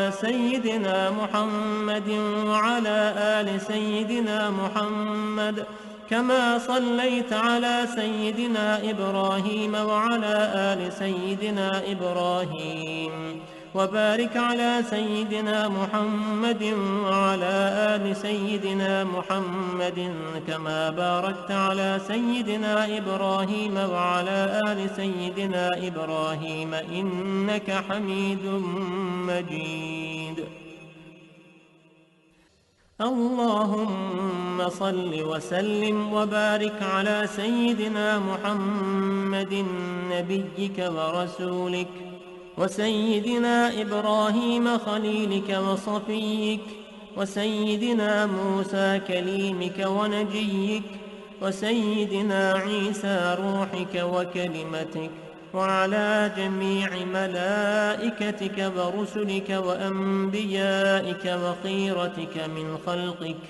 سيدنا محمد وعلى آل سيدنا محمد كما صليت على سيدنا إبراهيم وعلى آل سيدنا إبراهيم وبارك على سيدنا محمد وعلى آل سيدنا محمد كما باركت على سيدنا إبراهيم وعلى آل سيدنا إبراهيم إنك حميد مجيد. اللهم صل وسلم وبارك على سيدنا محمد نبيك ورسولك وسيدنا إبراهيم خليلك وصفيك وسيدنا موسى كليمك ونجيك وسيدنا عيسى روحك وكلمتك وعلى جميع ملائكتك ورسلك وأنبيائك وخيرتك من خلقك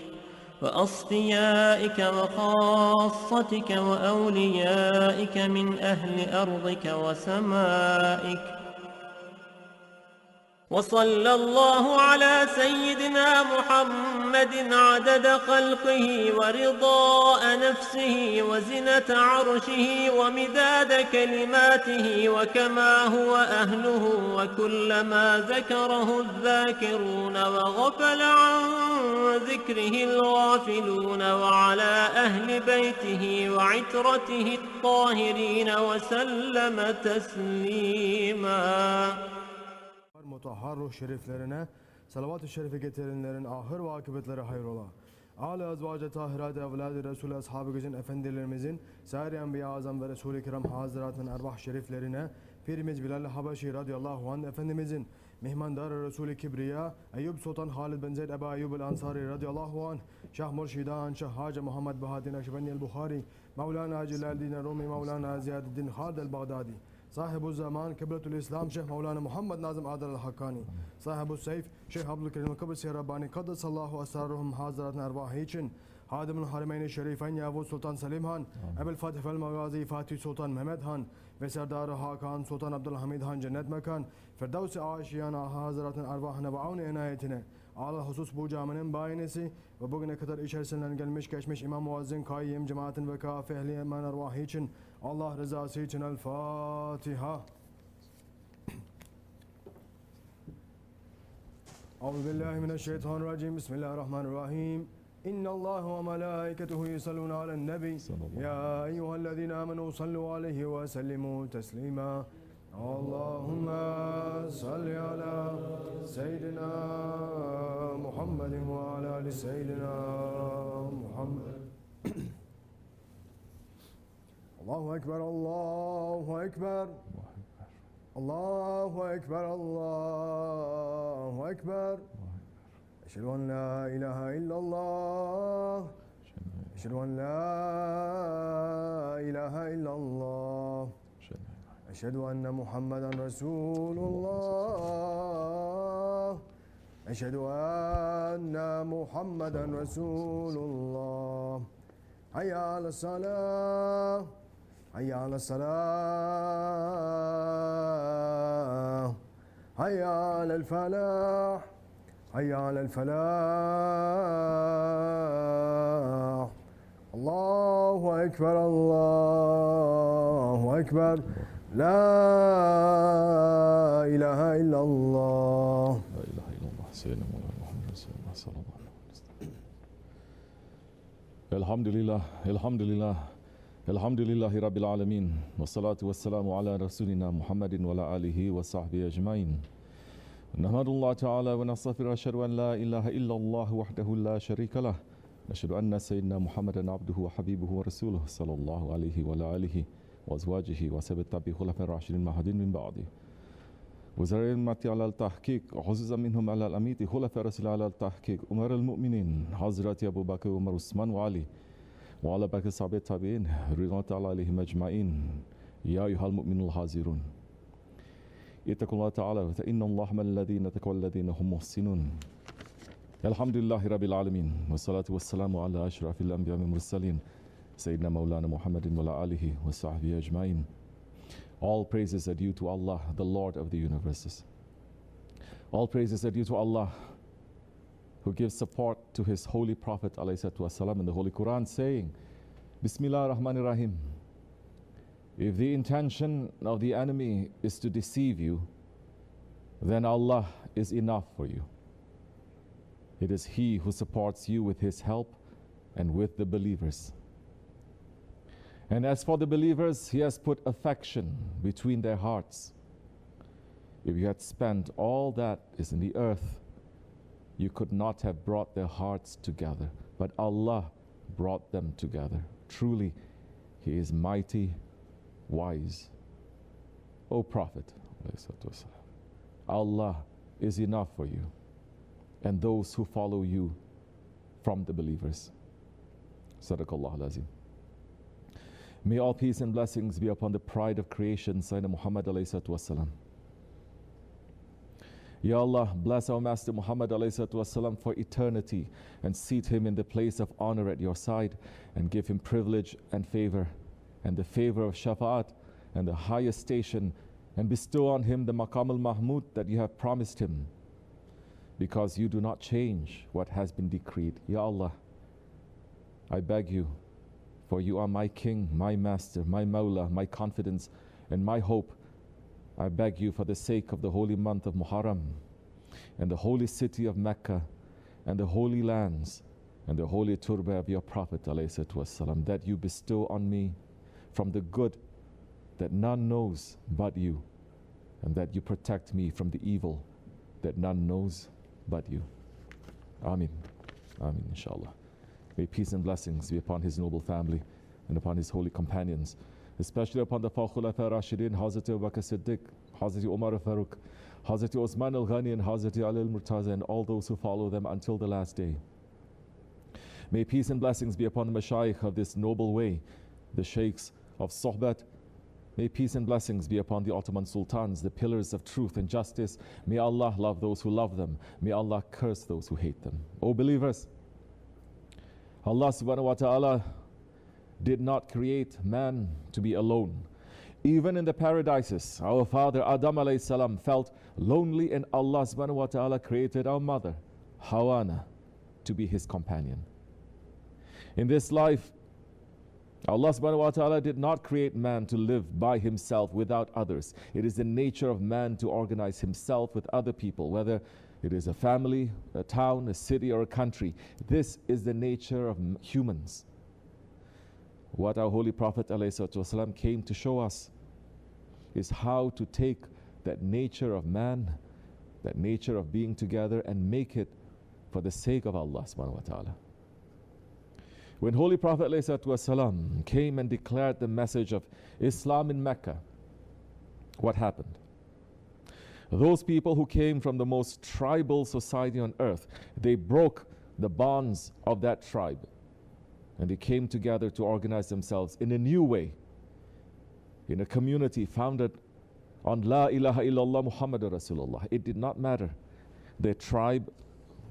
وأصفيائك وخاصتك وأوليائك من أهل أرضك وسمائك. وصلى الله على سيدنا محمد عدد خلقه ورضاء نفسه وزنة عرشه ومداد كلماته وكما هو أهله وكلما ذكره الذاكرون وغفل عن ذكره الغافلون وعلى أهل بيته وعترته الطاهرين وسلم تسليما. Mutahhar ruh şeriflerine salavat-ı şerife getirenlerin ahir ve akıbetleri hayrola. Âl-i azvâc-ı tahirat-ı evlâd-ı Resul-i Ashab-ı Güzin efendilerimizin, Sâir-i Enbiya Azam ve Resul-i Kiram Hazırat'ın ervah şeriflerine, Pirimiz Bilal-i Habeşi radıyallahu anh efendimizin, Mihmandar-ı Resul-i Kibriya, Eyyub Sultan Halid bin Zeyd Eba Eyyub el-Ansari radıyallahu anh, Şah Murşidan, Şah Hacı Muhammed Bahaddin Akşebendi el-Bukhari, Mevlana Celal-Din Rumi, Mevlana Ziyaddin Khalid el-Baghdadi, Sahibu Zaman, Kıbletül İslam, Şeyh Mevlana Muhammed Nazım Adel el-Hakkani, Sahibu Seyf, Şeyh Abdülkerim el-Kıbrıs Rabbani, Kaddesallahu esraruhum hazıratın ervahı için, Hadimul Harimeyn-i Şerifen Yavuz Sultan Selim Han, Ebel Fatih vel Magazi Fatih Sultan Mehmet Han ve Serdar-ı Hakan Sultan Abdülhamid Han cennet mekan, Firdevs-i Aşiyana hazıratın ervahına ve avni inayetine, Ala husus bu caminin bayinesi ve bugüne kadar içerisinden gelmiş geçmiş İmam Muazzin Kayyim cemaatin ve kafi ehli eman ervahı için, Allah rızası için El-Fatiha. Euzubillahimineşşeytanirracim. Bismillahirrahmanirrahim. İnnallâhu ve melâiketuhu yusallûne alen-nebi. Ya eyyühellezîne âmenû sallu aleyhi ve sellimû teslîmâ. Allahümme salli ala seyyidina Muhammedin ve ala ali seyyidina Muhammed. Allahu Ekber, Allahu Ekber. Allahu Ekber, Allahu Ekber. Eşhedü en la ilahe illallah. Eşhedü en la ilahe illallah. Eşhedü enne Muhammeden Resulullah. Eşhedü enne Muhammeden Resulullah. Hayya alas-salah. Hayya alas-salah. Hayya alel-felah. Hayya alel-felah. Allahu Ekber, Allahu Ekber. La ilahe illallah. La ilahe illallah. Seyyidina Muhammed Resulullah sallallahu aleyhi ve sellem. Elhamdülillah, elhamdülillah. Elhamdülillahi Rabbil alemin. Ve salatu ve selamu ala Resulina Muhammedin ve ala alihi ve sahbihi ecmain. Nehmadullah Teala ve nastağfiru eşhedü en la ilahe illallah vahdehu la şerike lah. Neşhedü enne seyyidina Muhammeden abduhu ve habibuhu ve resuluhu sallallahu aleyhi ve ala alihi ve azvacihi ve sebet tabi hulefel raşidin mahadin min ba'di. وزراء المتي على التحقيق وخصوصا منهم على الأميت خلفاء رسول على التحقيق أمر المؤمنين حضرات أبو بكر وعمر وعثمان وعلي وعلى بقية الصحابة التابعين رضوان الله عليهم أجمعين يا أيها المؤمنون الحاضرون اتقوا الله تعالى فإن الله مع الذين اتقوا والذين هم محسنون. الحمد لله رب العالمين والصلاة والسلام على أشرف الأنبياء والمرسلين سيدنا مولانا محمد وعلى آله وصحبه أجمعين. All praises are due to Allah, the Lord of the universes. All praises are due to Allah, who gives support to His holy Prophet ﷺ in the Holy Quran, saying, BismillahirRahmanirRahim. If the intention of the enemy is to deceive you, then Allah is enough for you. It is He who supports you with His help and with the believers. And as for the believers, He has put affection between their hearts. If you had spent all that is in the earth, you could not have brought their hearts together. But Allah brought them together. Truly, He is mighty, wise. O Prophet, Allah is enough for you and those who follow you from the believers. Sadaqallahu al-Azim. May all peace and blessings be upon the pride of creation, Sayyidina Muhammad alayhi wasallam. Ya Allah, bless our Master Muhammad alayhi wasallam for eternity and seat him in the place of honor at your side and give him privilege and favor and the favor of shafa'at and the highest station, and bestow on him the maqam al-mahmud that you have promised him, because you do not change what has been decreed. Ya Allah, I beg you, for you are my King, my Master, my Mawla, my confidence and my hope. I beg you for the sake of the holy month of Muharram and the holy city of Mecca and the holy lands and the holy turba of your Prophet ﷺ, that you bestow on me from the good that none knows but you, and that you protect me from the evil that none knows but you. Ameen. Ameen, inshallah. May peace and blessings be upon his noble family and upon his holy companions, especially upon the Four Khulafa Rashidin, Hazrat Abu Bakr Siddiq, Hazrat Umar al-Faruq, Hazrat Osman al-Ghani, and Hazrat Ali al-Murtaza, and all those who follow them until the last day. May peace and blessings be upon the Mashayikh of this noble way, the Sheikhs of Sohbat. May peace and blessings be upon the Ottoman Sultans, the pillars of truth and justice. May Allah love those who love them. May Allah curse those who hate them. O believers, Allah subhanahu wa ta'ala did not create man to be alone. Even in the paradises, our father Adam alayhi salam felt lonely, and Allah subhanahu wa ta'ala created our mother Hawana to be his companion. In this life, Allah subhanahu wa ta'ala did not create man to live by himself without others. It is the nature of man to organize himself with other people, whether it is a family, a town, a city, or a country. This is the nature of humans. What our Holy Prophet ﷺ came to show us is how to take that nature of man, that nature of being together, and make it for the sake of Allah subhanahu wa ta'ala. When Holy Prophet ﷺ came and declared the message of Islam in Mecca, what happened? Those people who came from the most tribal society on earth, they broke the bonds of that tribe, and they came together to organize themselves in a new way, in a community founded on La ilaha illallah Muhammadur Rasulullah. It did not matter their tribe,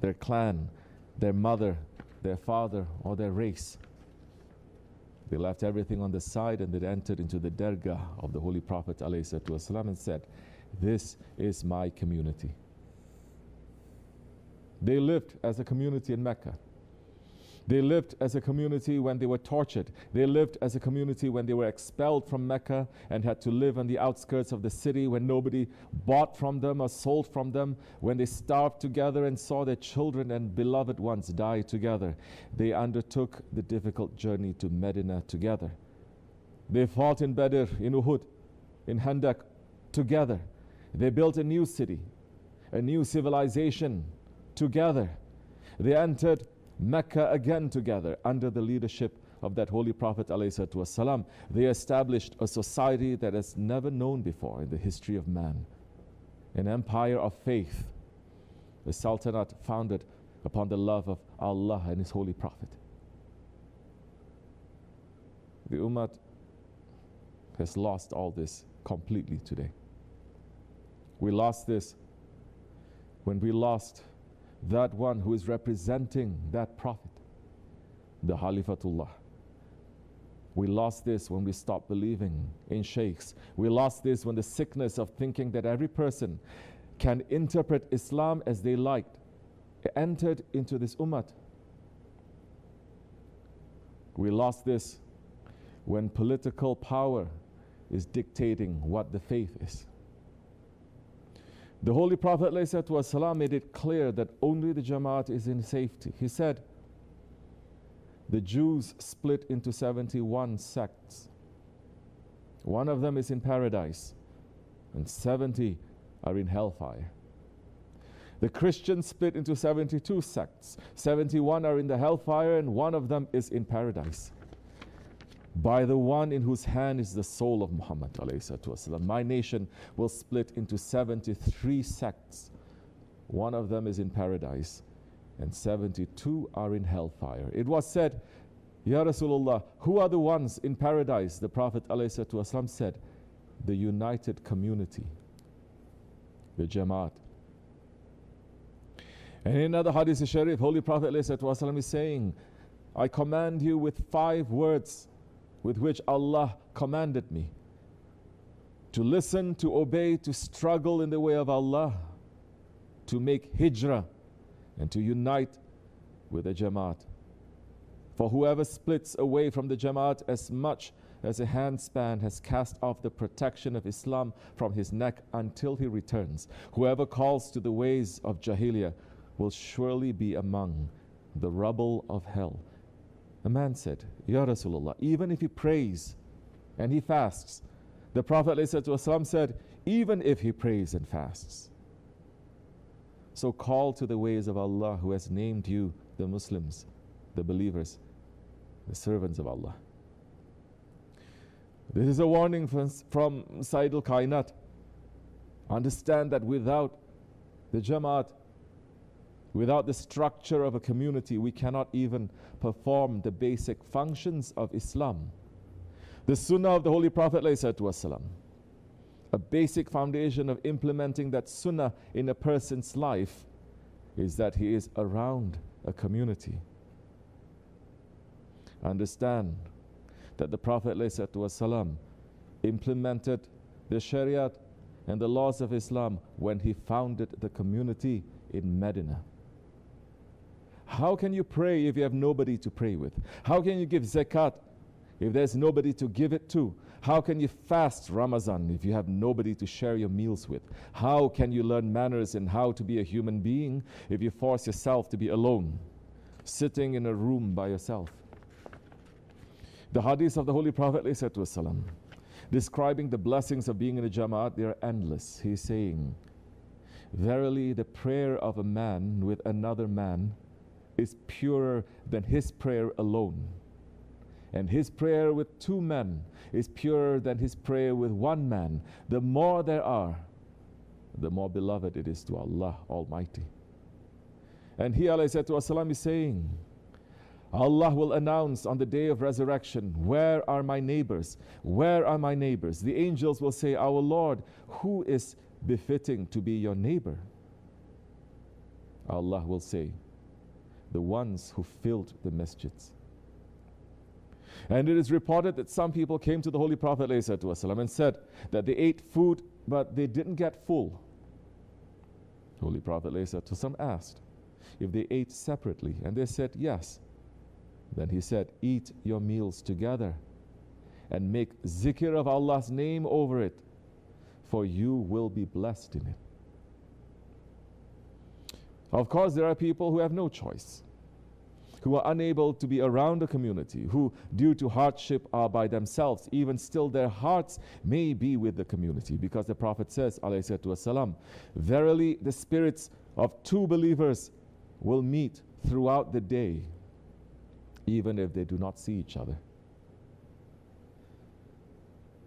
their clan, their mother, their father, or their race. They left everything on the side and they entered into the Dergahi of the Holy Prophet ﷺ and said, "This is my community." They lived as a community in Mecca. They lived as a community when they were tortured. They lived as a community when they were expelled from Mecca and had to live on the outskirts of the city, when nobody bought from them or sold from them, when they starved together and saw their children and beloved ones die together. They undertook the difficult journey to Medina together. They fought in Badr, in Uhud, in Handak together. They built a new city, a new civilization together. They entered Mecca again together under the leadership of that Holy Prophet ﷺ. They established a society that has never known before in the history of man, an empire of faith, a sultanate founded upon the love of Allah and His Holy Prophet. The Ummah has lost all this completely today. We lost this when we lost that one who is representing that Prophet, the Khalifatullah. We lost this when we stopped believing in sheikhs. We lost this when the sickness of thinking that every person can interpret Islam as they liked, entered into this ummah. We lost this when political power is dictating what the faith is. The Holy Prophet ﷺ made it clear that only the Jamaat is in safety. He said, the Jews split into 71 sects. One of them is in paradise, and 70 are in hellfire. The Christians split into 72 sects. 71 are in the hellfire, and one of them is in paradise. By the one in whose hand is the soul of Muhammad ﷺ, my nation will split into 73 sects. One of them is in paradise, and 72 are in hellfire. It was said, Ya Rasulullah, who are the ones in paradise? The Prophet ﷺ said, the united community, the Jamaat. And in another hadith sharif, Holy Prophet ﷺ is saying, I command you with 5 words with which Allah commanded me: to listen, to obey, to struggle in the way of Allah, to make hijrah, and to unite with the Jamaat. For whoever splits away from the Jamaat as much as a handspan has cast off the protection of Islam from his neck until he returns, whoever calls to the ways of Jahiliyyah will surely be among the rubble of hell. A man said, Ya Rasulullah, even if he prays and he fasts, the Prophet ﷺ said, even if he prays and fasts. So call to the ways of Allah, who has named you the Muslims, the believers, the servants of Allah. This is a warning from Sayyid al-Kainat. Understand that without the Jamaat, without the structure of a community, we cannot even perform the basic functions of Islam. The Sunnah of the Holy Prophet ﷺ, a basic foundation of implementing that Sunnah in a person's life is that he is around a community. Understand that the Prophet ﷺ implemented the Shariat and the laws of Islam when he founded the community in Medina. How can you pray if you have nobody to pray with? How can you give zakat if there's nobody to give it to? How can you fast Ramadan if you have nobody to share your meals with? How can you learn manners and how to be a human being if you force yourself to be alone, sitting in a room by yourself? The hadith of the Holy Prophet ﷺ, describing the blessings of being in a Jamaat, they are endless. He's saying, verily the prayer of a man with another man is purer than his prayer alone. And his prayer with 2 men is purer than his prayer with 1 man. The more there are, the more beloved it is to Allah Almighty. And he ﷺ is saying, Allah will announce on the day of resurrection, where are my neighbors? Where are my neighbors? The angels will say, our Lord, who is befitting to be your neighbor? Allah will say, the ones who filled the masjids. And it is reported that some people came to the Holy Prophet ﷺ and said that they ate food but they didn't get full. Holy Prophet ﷺ asked if they ate separately, and they said yes. Then he said, eat your meals together and make zikr of Allah's name over it, for you will be blessed in it. Of course, there are people who have no choice, who are unable to be around a community, who due to hardship are by themselves. Even still, their hearts may be with the community, because the Prophet says, ﷺ, verily the spirits of 2 believers will meet throughout the day, even if they do not see each other.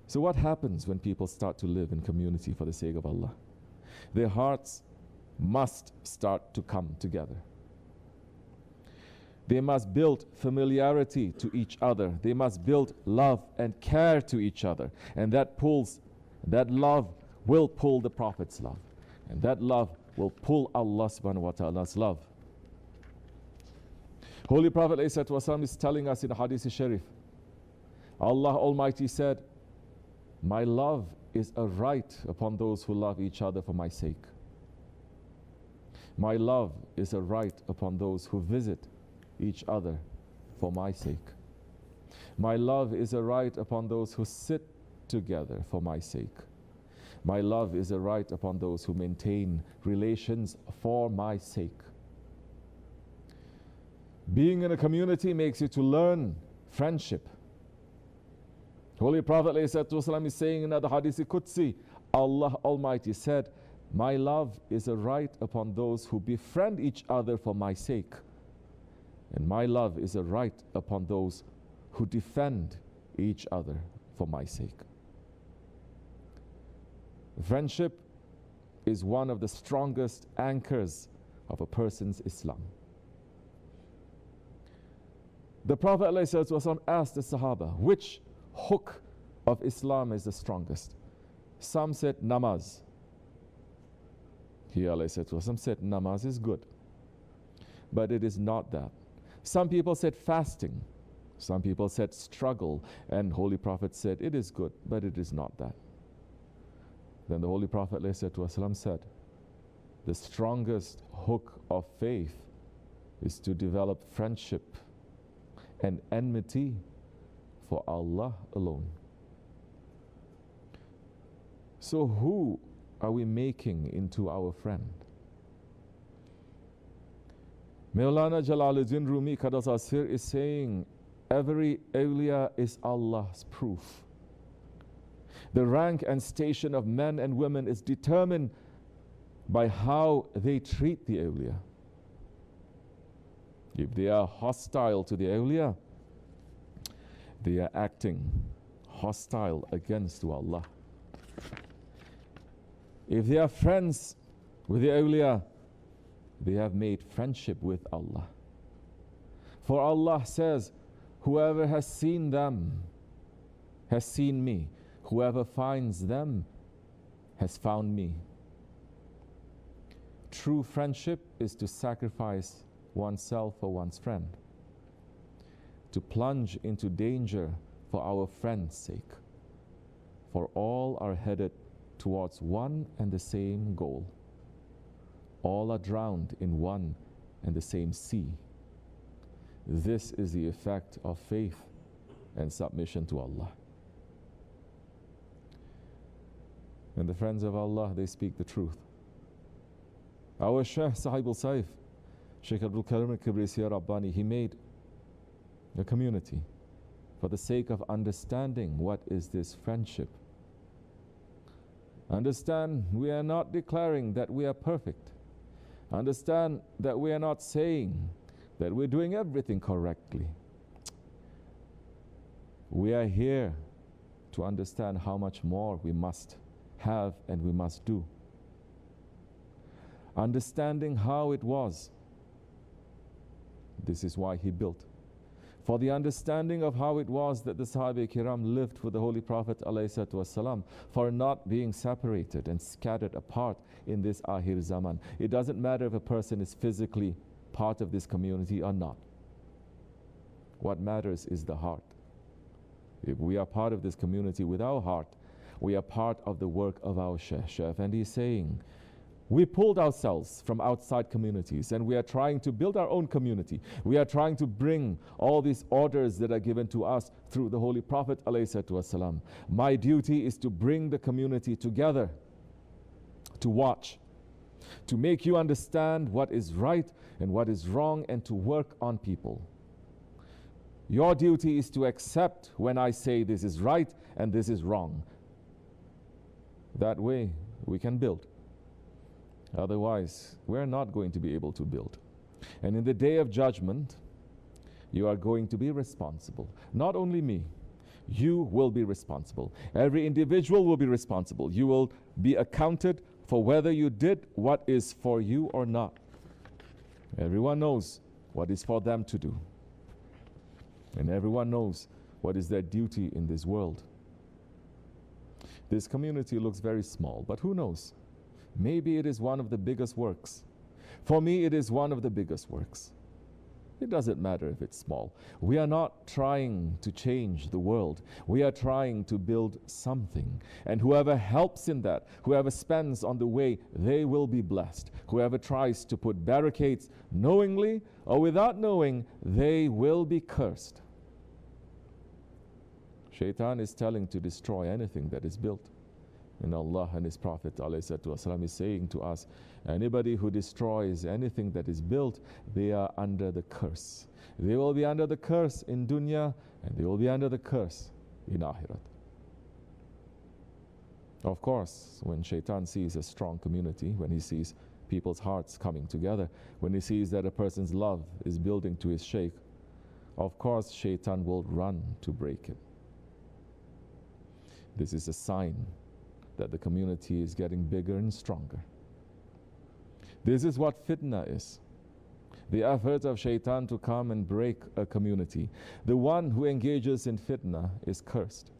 So what happens when people start to live in community for the sake of Allah? Their hearts must start to come together. They must build familiarity to each other. They must build love and care to each other. And that love will pull the Prophet's love. And that love will pull Allah subhanahu wa ta'ala's love. Holy Prophet ﷺ is telling us in Hadith Sharif, Allah Almighty said, my love is a right upon those who love each other for my sake. My love is a right upon those who visit each other for my sake. My love is a right upon those who sit together for my sake. My love is a right upon those who maintain relations for my sake. Being in a community makes you to learn friendship. Holy Prophet ﷺ is saying in the Hadith Qudsi, Allah Almighty said, my love is a right upon those who befriend each other for my sake. And my love is a right upon those who defend each other for my sake. Friendship is one of the strongest anchors of a person's Islam. The Prophet ﷺ asked the Sahaba, which hook of Islam is the strongest? Some said namaz. He ﷺ said namaz is good, but it is not that. Some people said fasting. Some people said struggle, and Holy Prophet said it is good, but it is not that. Then the Holy Prophet ﷺ said, the strongest hook of faith is to develop friendship and enmity for Allah alone. So who are we making into our friend? Mawlana Jalaluddin Rumi Qadasasir is saying, every awliya is Allah's proof. The rank and station of men and women is determined by how they treat the awliya. If they are hostile to the awliya, they are acting hostile against Allah. If they are friends with the awliya, they have made friendship with Allah. For Allah says, whoever has seen them has seen me. Whoever finds them has found me. True friendship is to sacrifice oneself for one's friend, to plunge into danger for our friend's sake, for all are headed towards one and the same goal. All are drowned in one and the same sea. This is the effect of faith and submission to Allah. And the friends of Allah, they speak the truth. Our Shaykh Sahib al-Saif, Shaykh Abdul Karim al-Kibrisi Rabbani, he made a community for the sake of understanding what is this friendship. Understand, we are not declaring that we are perfect. Understand that we are not saying that we're doing everything correctly. We are here to understand how much more we must have and we must do. Understanding how it was. This is why he built. For the understanding of how it was that the Sahaba Kiram lived with the Holy Prophet ﷺ, for not being separated and scattered apart in this Akhir Zaman. It doesn't matter if a person is physically part of this community or not. What matters is the heart. If we are part of this community with our heart, we are part of the work of our Shaykh. And he's saying, we pulled ourselves from outside communities and we are trying to build our own community. We are trying to bring all these orders that are given to us through the Holy Prophet ﷺ. My duty is to bring the community together, to watch, to make you understand what is right and what is wrong, and to work on people. Your duty is to accept when I say this is right and this is wrong. That way we can build. Otherwise, we're not going to be able to build. And in the day of judgment, you are going to be responsible. Not only me, you will be responsible. Every individual will be responsible. You will be accounted for whether you did what is for you or not. Everyone knows what is for them to do. And everyone knows what is their duty in this world. This community looks very small, but who knows? Maybe it is one of the biggest works. For me, it is one of the biggest works. It doesn't matter if it's small. We are not trying to change the world. We are trying to build something. And whoever helps in that, whoever spends on the way, they will be blessed. Whoever tries to put barricades knowingly or without knowing, they will be cursed. Shaitan is telling to destroy anything that is built. And Allah and His Prophet ﷺ is saying to us, anybody who destroys anything that is built, they are under the curse. They will be under the curse in dunya, and they will be under the curse in akhirat. Of course, when Shaitan sees a strong community, when he sees people's hearts coming together, when he sees that a person's love is building to his sheikh, of course Shaitan will run to break it. This is a sign that the community is getting bigger and stronger. This is what fitna is. The effort of Shaitan to come and break a community. The one who engages in fitna is cursed.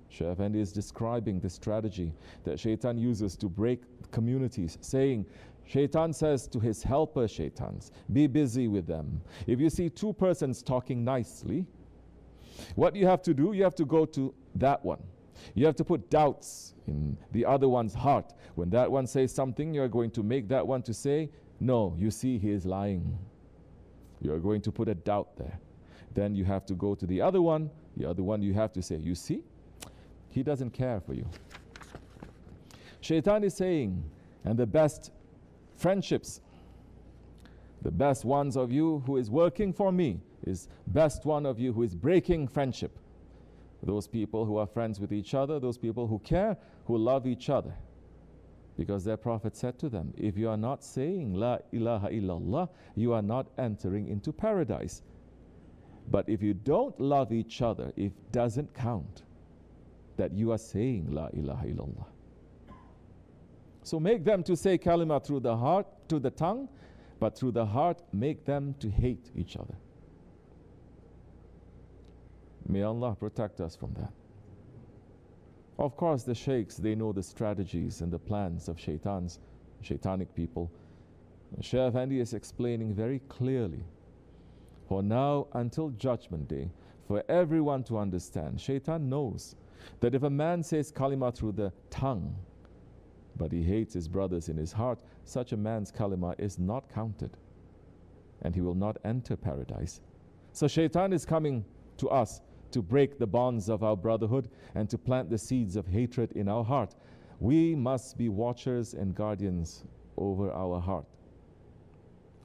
Shaykh Effendi is describing the strategy that Shaitan uses to break communities, saying, Shaitan says to his helper Shaitans, be busy with them. If you see two persons talking nicely, what you have to do, you have to go to that one. You have to put doubts in the other one's heart. When that one says something, you're going to make that one to say, no, you see, he is lying. You're going to put a doubt there. Then you have to go to the other one you have to say, you see, he doesn't care for you. Shaitan is saying, and the best friendships, the best ones of you who is working for me is best one of you who is breaking friendship. Those people who are friends with each other, those people who care, who love each other. Because their Prophet said to them, if you are not saying La ilaha illallah, you are not entering into paradise. But if you don't love each other, it doesn't count that you are saying La ilaha illallah. So make them to say kalima through the heart, to the tongue, but through the heart, make them to hate each other. May Allah protect us from that. Of course, the sheikhs, they know the strategies and the plans of shaitanic people. Shaykh Effendi is explaining very clearly, for now until Judgment Day, for everyone to understand, Shaitan knows that if a man says kalima through the tongue, but he hates his brothers in his heart, such a man's kalima is not counted, and he will not enter paradise. So Shaitan is coming to us to break the bonds of our brotherhood and to plant the seeds of hatred in our heart. We must be watchers and guardians over our heart.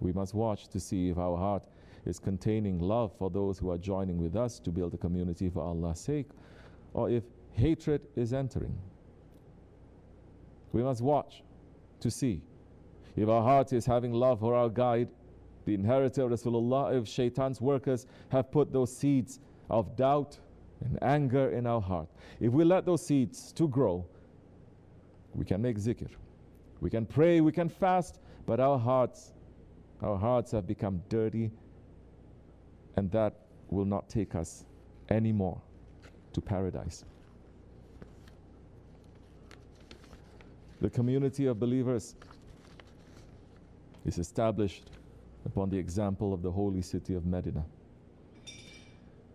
We must watch to see if our heart is containing love for those who are joining with us to build a community for Allah's sake, or if hatred is entering. We must watch to see if our heart is having love for our guide, the inheritor of Rasulullah, if Shaitan's workers have put those seeds of doubt and anger in our heart. If we let those seeds to grow, we can make zikr, we can pray, we can fast, but our hearts have become dirty, and that will not take us anymore to paradise. The community of believers is established upon the example of the holy city of Medina.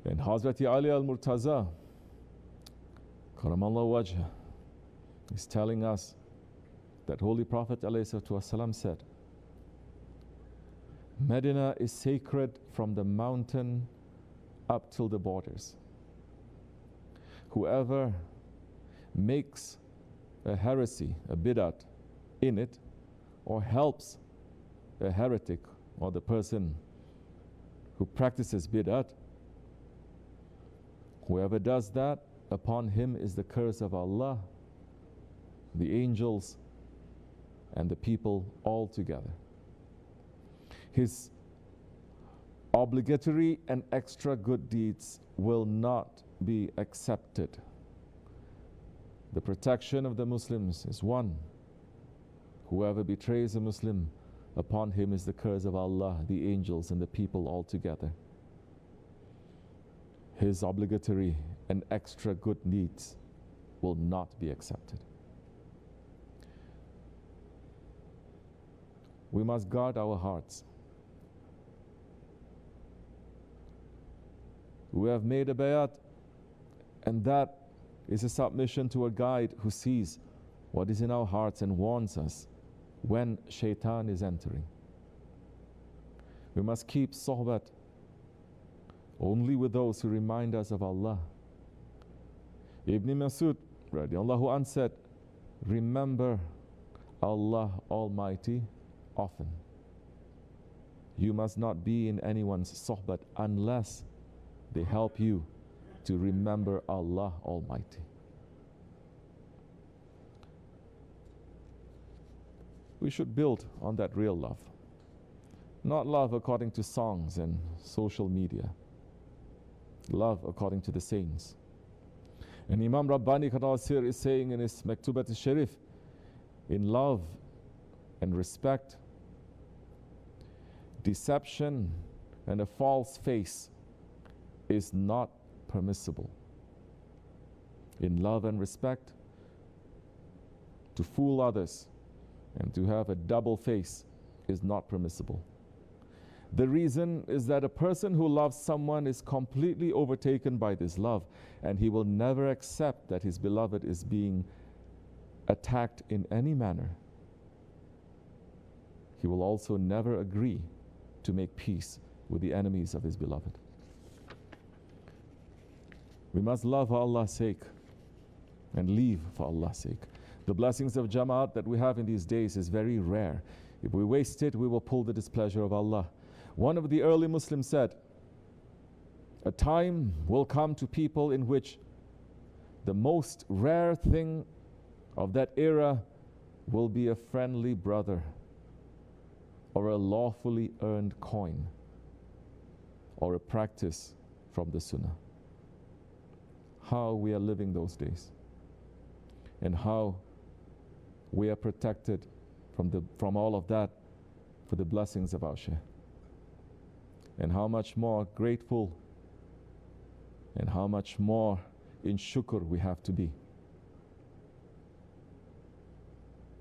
And Hazrati Ali al-Murtaza, Karamallahu Wajha, is telling us that Holy Prophet ﷺ said, Medina is sacred from the mountain up till the borders. Whoever makes a heresy, a bid'at in it, or helps a heretic or the person who practices bid'at, whoever does that, upon him is the curse of Allah, the angels, and the people all together. His obligatory and extra good deeds will not be accepted. The protection of the Muslims is one. Whoever betrays a Muslim, upon him is the curse of Allah, the angels, and the people all together. His obligatory and extra good deeds will not be accepted. We must guard our hearts. We have made a bayat, and that is a submission to a guide who sees what is in our hearts and warns us when shaitan is entering. We must keep sohbat only with those who remind us of Allah. Ibn Masud radiallahu anhu said, remember Allah Almighty often. You must not be in anyone's sohbat unless they help you to remember Allah Almighty. We should build on that real love, not love according to songs and social media, love according to the saints. And Imam Rabbani Qadasir is saying in his Maktubat al-Sharif, in love and respect, deception and a false face is not permissible. In love and respect, to fool others and to have a double face is not permissible. The reason is that a person who loves someone is completely overtaken by this love, and he will never accept that his beloved is being attacked in any manner. He will also never agree to make peace with the enemies of his beloved. We must love for Allah's sake and leave for Allah's sake. The blessings of Jamaat that we have in these days is very rare. If we waste it, we will pull the displeasure of Allah. One of the early Muslims said, a time will come to people in which the most rare thing of that era will be a friendly brother, or a lawfully earned coin, or a practice from the Sunnah. How we are living those days, and how we are protected from all of that for the blessings of our Shaykh. And how much more grateful and how much more in shukr we have to be.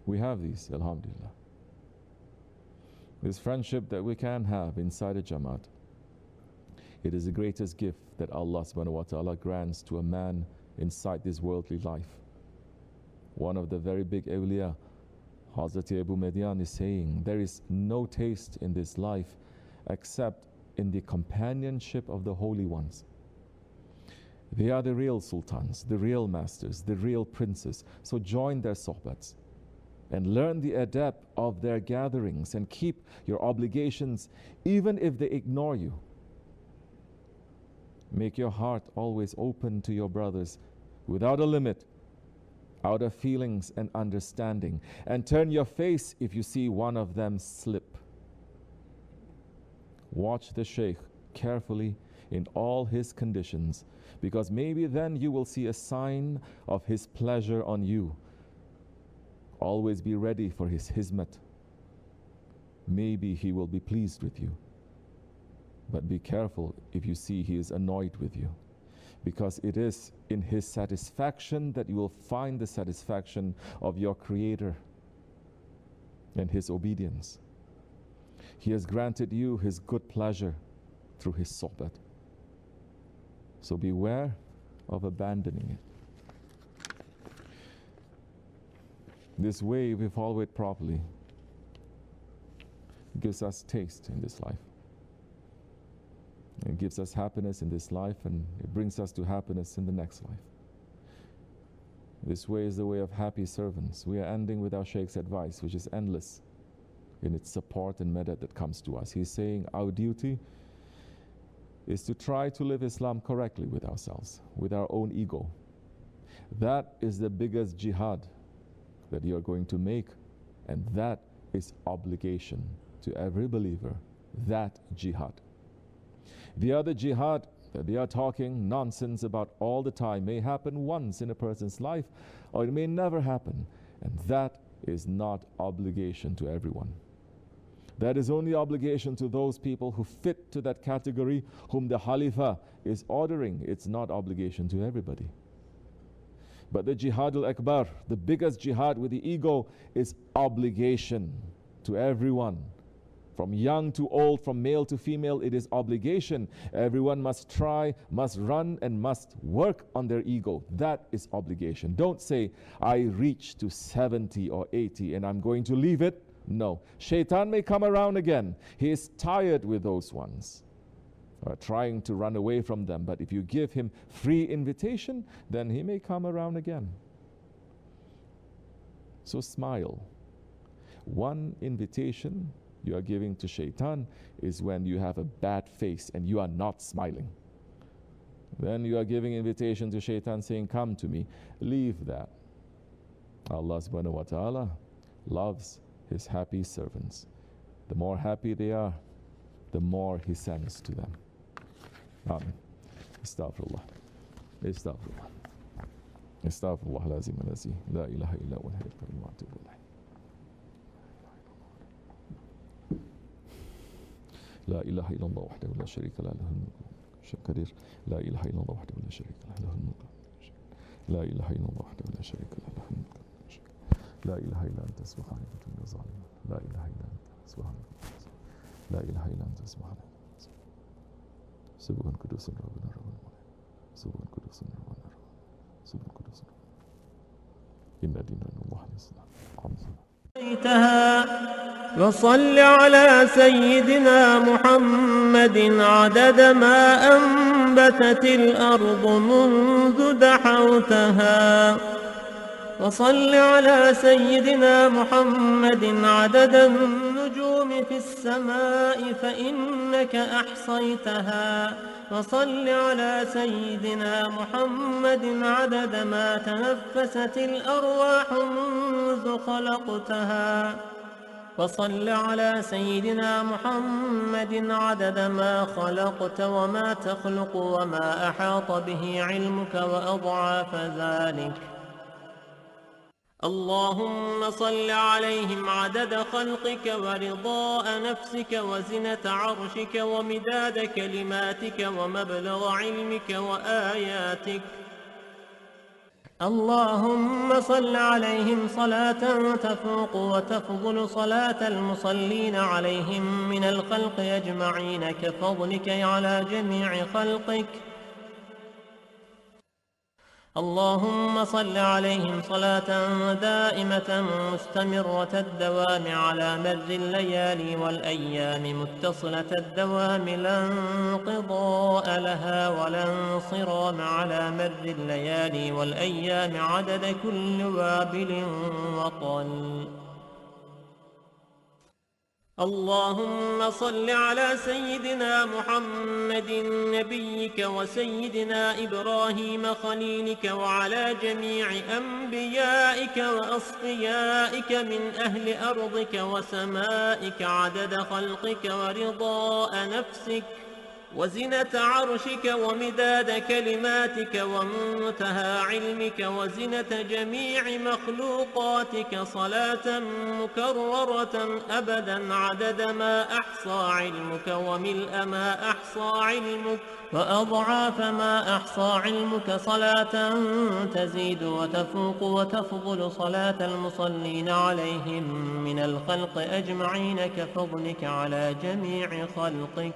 We have these, alhamdulillah. This friendship that we can have inside a Jamaat, it is the greatest gift that Allah subhanahu wa ta'ala grants to a man inside this worldly life. One of the very big awliya, Hazrat Abu Median, is saying, there is no taste in this life except in the companionship of the holy ones. They are the real sultans, the real masters, the real princes. So join their sohbats and learn the adab of their gatherings and keep your obligations even if they ignore you. Make your heart always open to your brothers without a limit, out of feelings and understanding, and turn your face if you see one of them slip. Watch the Shaykh carefully in all his conditions, because maybe then you will see a sign of his pleasure on you. Always be ready for his hizmat. Maybe he will be pleased with you. But be careful if you see he is annoyed with you, because it is in his satisfaction that you will find the satisfaction of your Creator and his obedience. He has granted you his good pleasure through his sohbat. So beware of abandoning it. This way, if we follow it properly, gives us taste in this life. It gives us happiness in this life, and it brings us to happiness in the next life. This way is the way of happy servants. We are ending with our Shaykh's advice, which is endless in its support and madad that comes to us. He's saying our duty is to try to live Islam correctly with ourselves, with our own ego. That is the biggest jihad that you are going to make, and that is obligation to every believer, that jihad. The other jihad that they are talking nonsense about all the time may happen once in a person's life, or it may never happen, and that is not obligation to everyone. That is only obligation to those people who fit to that category whom the Khalifa is ordering. It's not obligation to everybody. But the Jihad al-Akbar, the biggest jihad with the ego, is obligation to everyone From young to old, from male to female, it is obligation. Everyone must try, must run, and must work on their ego. That is obligation. Don't say, I reach to 70 or 80 and I'm going to leave it. No. Shaitan may come around again. He is tired with those ones, trying to run away from them. But if you give him free invitation, then he may come around again. So smile. One invitation you are giving to Shaitan is when you have a bad face and you are not smiling. Then you are giving invitation to Shaitan saying, come to me. Leave that. Allah subhanahu wa ta'ala loves his happy servants. The more happy they are, the more he sends to them. Amen. Astaghfirullah. Astaghfirullah. Astaghfirullah lazim alazi. La ilaha illa wa wa atubu ilayh. لا إله إلا الله وحده لا شريك له له الملك القدير لا إله إلا الله وحده لا شريك له له الملك لا إله إلا الله وحده لا شريك له له الملك لا إله إلا أنت سبحانك إني ظالم لا إله إلا أنت سبحانك لا إله إلا أنت سبحانك سبحان قدوس ربنا رب الملك سبحان قدوس ربنا رب سبحان قدوس إن ديننا الله الإسلام وصل على سيدنا محمد عدد ما أنبتت الأرض منذ دحوتها وصل على سيدنا محمد عدد النجوم في السماء فإنك أحصيتها وصل على سيدنا محمد عدد ما تنفست الأرواح منذ خلقتها وصل على سيدنا محمد عدد ما خلقت وما تخلق وما أحاط به علمك وأضعاف ذلك اللهم صل عليهم عدد خلقك ورضاء نفسك وزنة عرشك ومداد كلماتك ومبلغ علمك وآياتك اللهم صل عليهم صلاة تفوق وتفضل صلاة المصلين عليهم من الخلق أجمعين كفضلك على جميع خلقك اللهم صل عليهم صلاة دائمة مستمرة الدوام على مر الليالي والأيام متصلة الدوام لا انقضاء لها ولا انصرام على مر الليالي والأيام عدد كل وابل وطل اللهم صل على سيدنا محمد نبيك وسيدنا إبراهيم خليلك وعلى جميع أنبيائك وأصفيائك من أهل أرضك وسمائك عدد خلقك ورضاء نفسك وزنة عرشك ومداد كلماتك ومنتهى علمك وزنة جميع مخلوقاتك صلاة مكررة أبدا عدد ما أحصى علمك وملء ما أحصى علمك وأضعاف ما أحصى علمك صلاة تزيد وتفوق وتفضل صلاة المصلين عليهم من الخلق أجمعين كفضلك على جميع خلقك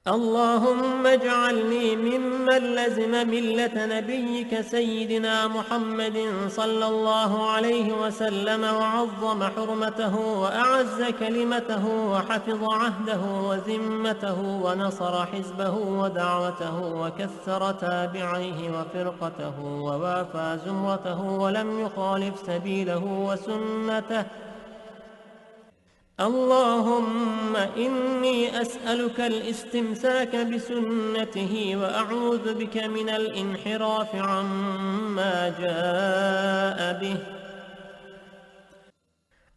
اللهم اجعلني ممن لزم ملة نبيك سيدنا محمد صلى الله عليه وسلم وعظم حرمته وأعز كلمته وحفظ عهده وذمته ونصر حزبه ودعوته وكثر تابعيه وفرقته ووافى زمرته ولم يخالف سبيله وسنته اللهم إني أسألك الاستمساك بسنته وأعوذ بك من الانحراف عما جاء به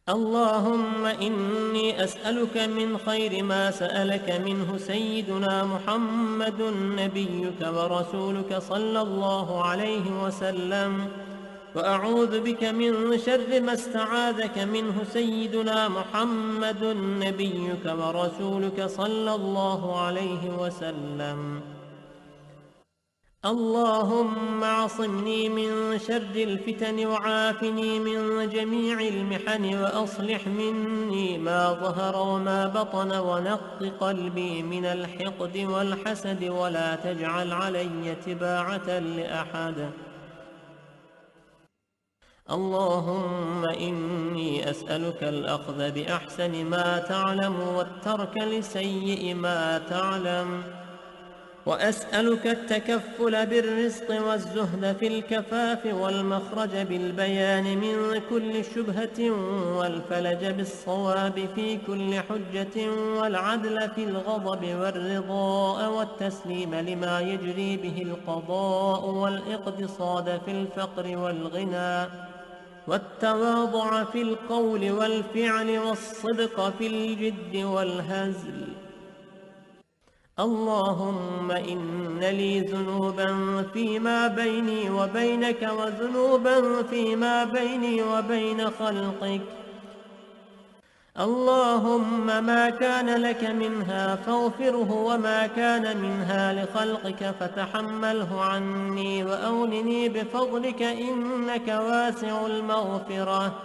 اللهم إني أسألك من خير ما سألك منه سيدنا محمد نبيك ورسولك صلى الله عليه وسلم وأعوذ بك من شر ما استعاذك منه سيدنا محمد نبيك ورسولك صلى الله عليه وسلم اللهم اعصمني من شر الفتن وعافني من جميع المحن وأصلح مني ما ظهر وما بطن ونق قلبي من الحقد والحسد ولا تجعل علي تباعة لأحد. اللهم إني أسألك الأخذ بأحسن ما تعلم والترك لسيء ما تعلم، وأسألك التكفل بالرزق والزهد في الكفاف والمخرج بالبيان من كل شبهة والفلج بالصواب في كل حجة والعدل في الغضب والرضاء والتسليم لما يجري به القضاء والاقتصاد في الفقر والغنى والتواضع في القول والفعل والصدق في الجد والهزل. اللهم إن لي ذنوبا فيما بيني وبينك وذنوبا فيما بيني وبين خلقك، اللهم ما كان لك منها فاغفره وما كان منها لخلقك فتحمله عني وأغنني بفضلك إنك واسع المغفرة.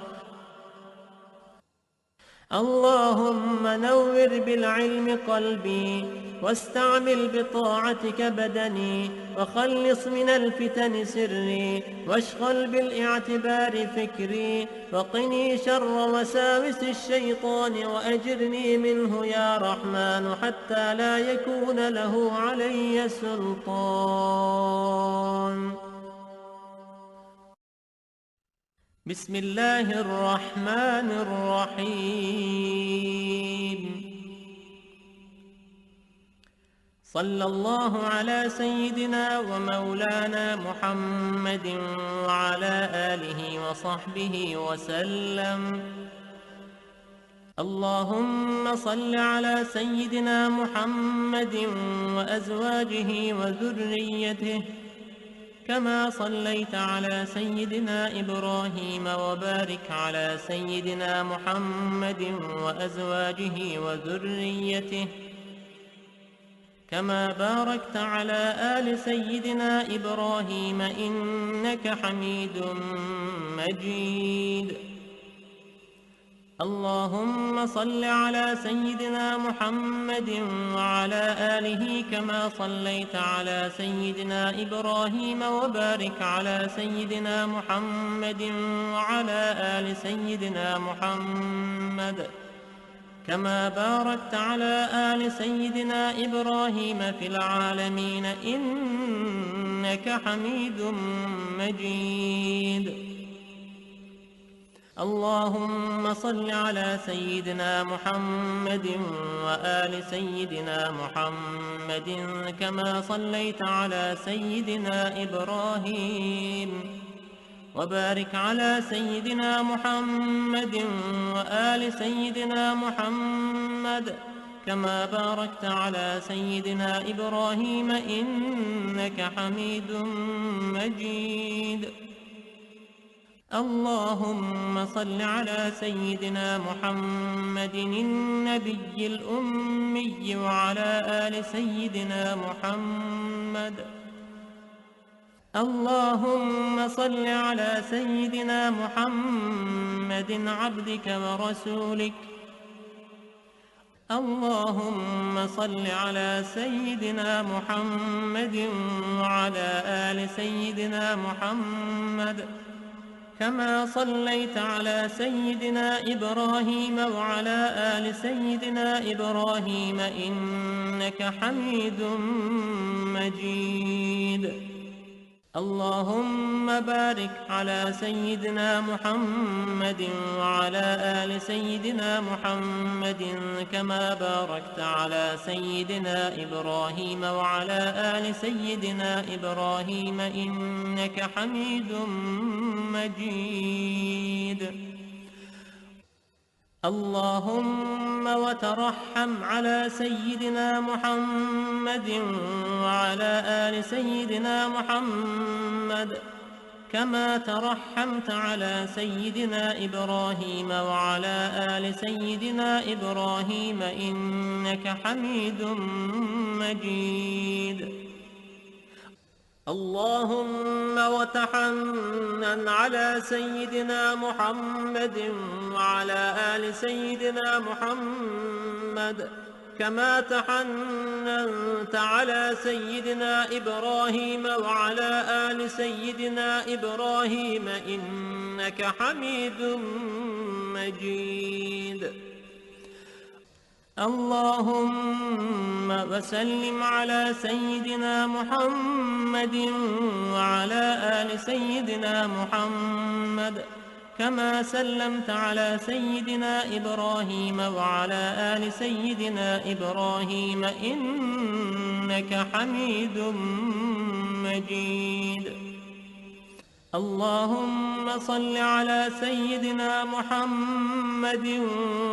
اللهم نور بالعلم قلبي واستعمل بطاعتك بدني وخلص من الفتن سري واشغل بالاعتبار فكري وقني شر وساوس الشيطان وأجرني منه يا رحمن حتى لا يكون له علي سلطان. بسم الله الرحمن الرحيم. صلى الله على سيدنا ومولانا محمد وعلى آله وصحبه وسلم. اللهم صل على سيدنا محمد وأزواجه وذريته كما صليت على سيدنا إبراهيم وبارك على سيدنا محمد وأزواجه وذريته كما باركت على آل سيدنا إبراهيم إنك حميد مجيد. اللهم صل على سيدنا محمد وعلى آله كما صليت على سيدنا إبراهيم وبارك على سيدنا محمد وعلى آل سيدنا محمد كما باركت على آل سيدنا إبراهيم في العالمين إنك حميد مجيد. اللهم صل على سيدنا محمد وآل سيدنا محمد كما صليت على سيدنا إبراهيم وبارك على سيدنا محمد وآل سيدنا محمد كما باركت على سيدنا إبراهيم إنك حميد مجيد. اللهم صل على سيدنا محمد النبي الأمي وعلى آل سيدنا محمد. اللهم صل على سيدنا محمد عبدك ورسولك. اللهم صل على سيدنا محمد وعلى آل سيدنا محمد كما صليت على سيدنا إبراهيم وعلى آل سيدنا إبراهيم إنك حميد مجيد. اللهم بارك على سيدنا محمد وعلى آل سيدنا محمد كما باركت على سيدنا إبراهيم وعلى آل سيدنا إبراهيم إنك حميد مجيد. اللهم وترحم على سيدنا محمد وعلى آل سيدنا محمد كما ترحمت على سيدنا إبراهيم وعلى آل سيدنا إبراهيم إنك حميد مجيد. اللهم وتحنن على سيدنا محمد وعلى آل سيدنا محمد كما تحننت على سيدنا إبراهيم وعلى آل سيدنا إبراهيم إنك حميد مجيد. اللهم وسلم على سيدنا محمد وعلى آل سيدنا محمد كما سلمت على سيدنا إبراهيم وعلى آل سيدنا إبراهيم إنك حميد مجيد. اللهم صل على سيدنا محمد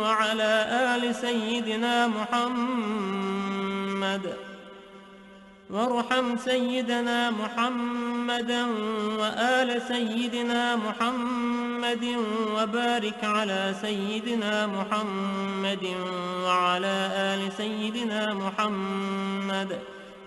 وعلى آل سيدنا محمد وارحم سيدنا محمدا وآل سيدنا محمد وبارك على سيدنا محمد وعلى آل سيدنا محمد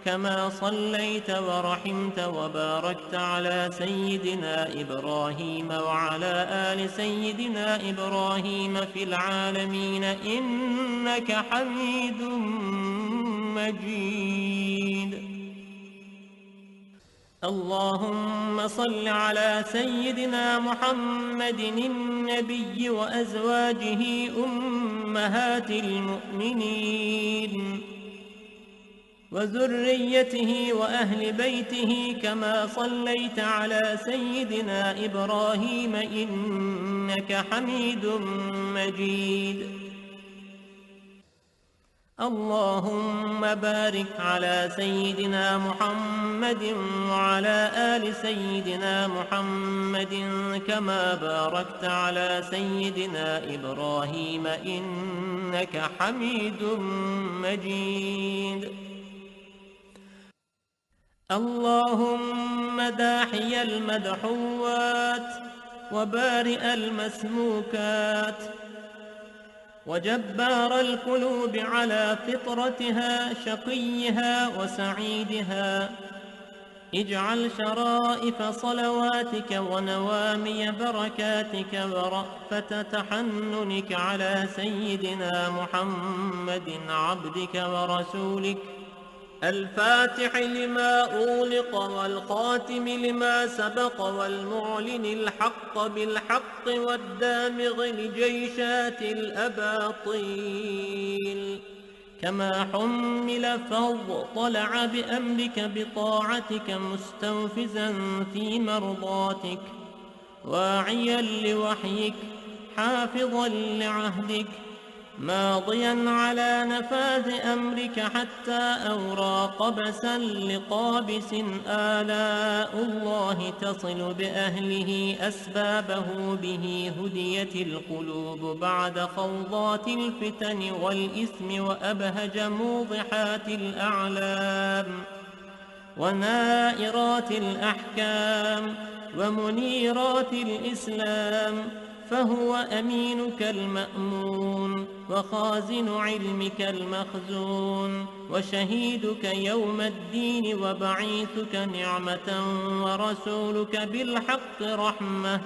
كما صليت ورحمت وباركت على سيدنا إبراهيم وعلى آل سيدنا إبراهيم في العالمين إنك حميد مجيد. اللهم صل على سيدنا محمد النبي وأزواجه أمهات المؤمنين وذريته وأهل بيته كما صليت على سيدنا إبراهيم إنك حميد مجيد. اللهم بارك على سيدنا محمد وعلى آل سيدنا محمد كما باركت على سيدنا إبراهيم إنك حميد مجيد. اللهم داحي المدحوات وبارئ المسموكات وجبار القلوب على فطرتها شقيها وسعيدها اجعل شرائف صلواتك ونوامي بركاتك ورأفة تحننك على سيدنا محمد عبدك ورسولك الفاتح لما أغلق والخاتم لما سبق والمعلن الحق بالحق والدامغ لجيشات الأباطيل كما حمل فاضطلع بأمرك بطاعتك مستنفذا في مرضاتك واعيا لوحيك حافظا لعهدك ماضيا على نفاذ أمرك حتى أورى قبسا لقابس آلاء الله تصل بأهله أسبابه به هديت القلوب بعد خوضات الفتن والإثم وأبهج موضحات الأعلام ونائرات الأحكام ومنيرات الإسلام فهو أمينك المأمون وخازن علمك المخزون وشهيدك يوم الدين وبعيثك نعمة ورسولك بالحق رحمة.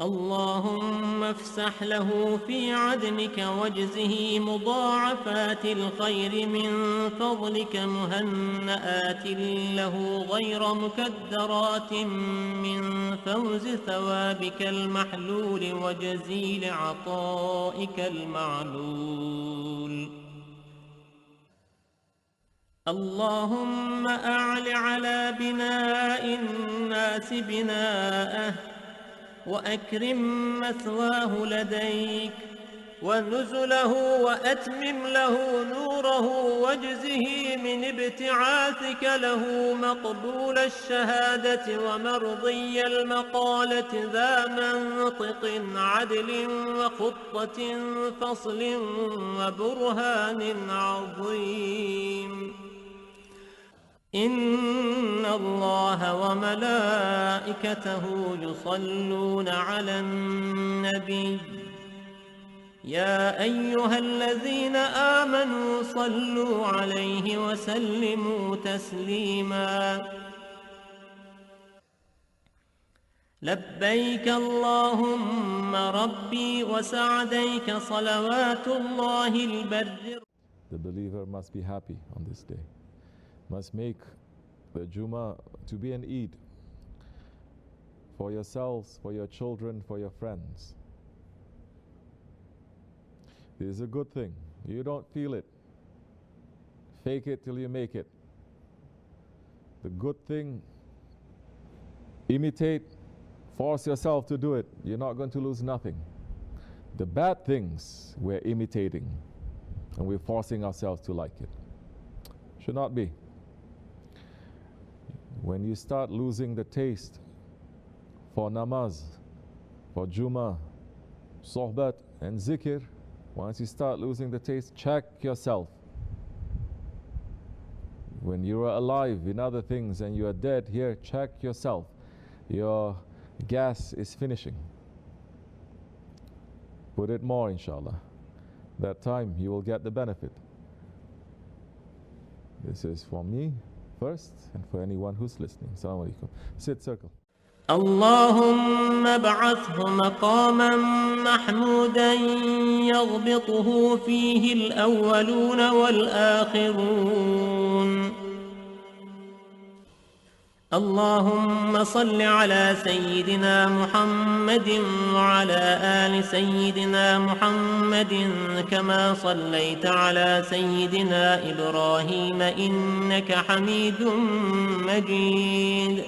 اللهم افسح له في عدنك واجزه مضاعفات الخير من فضلك مهنآت له غير مكدرات من فوز ثوابك المحلول وجزيل عطائك المعلول. اللهم أعل على بناء الناس بناءه وأكرم مثواه لديك ونزله وأتمم له نوره واجزه من ابتعاثك له مقبول الشهادة ومرضي المقالة ذا منطق عدل وخطة فصل وبرهان عظيم. إن الله وملائكته يصلون على النبي يا أيها الذين آمنوا صلوا عليه وسلموا تسليما لبيك اللهم ربي وسعديك صلوات الله البر. The believer must be happy on this day, must make the Jummah to be an Eid for yourselves, for your children, for your friends. This is a good thing. You don't feel it. Fake it till you make it. The good thing, imitate, force yourself to do it. You're not going to lose nothing. The bad things we're imitating and we're forcing ourselves to like it. Should not be. When you start losing the taste for namaz, for Jummah, sohbat and zikr, once you start losing the taste, check yourself. When you are alive in other things and you are dead here, check yourself. Your gas is finishing. Put it more, inshallah. That time you will get the benefit. This is for me first and for anyone who's listening. Assalamu alaikum. Sit, circle. اللهم ابعثه مقاما محمودا يغبطه فيه الأولون والآخرون. اللهم صل على سيدنا محمد وعلى آل سيدنا محمد كما صليت على سيدنا إبراهيم إنك حميد مجيد.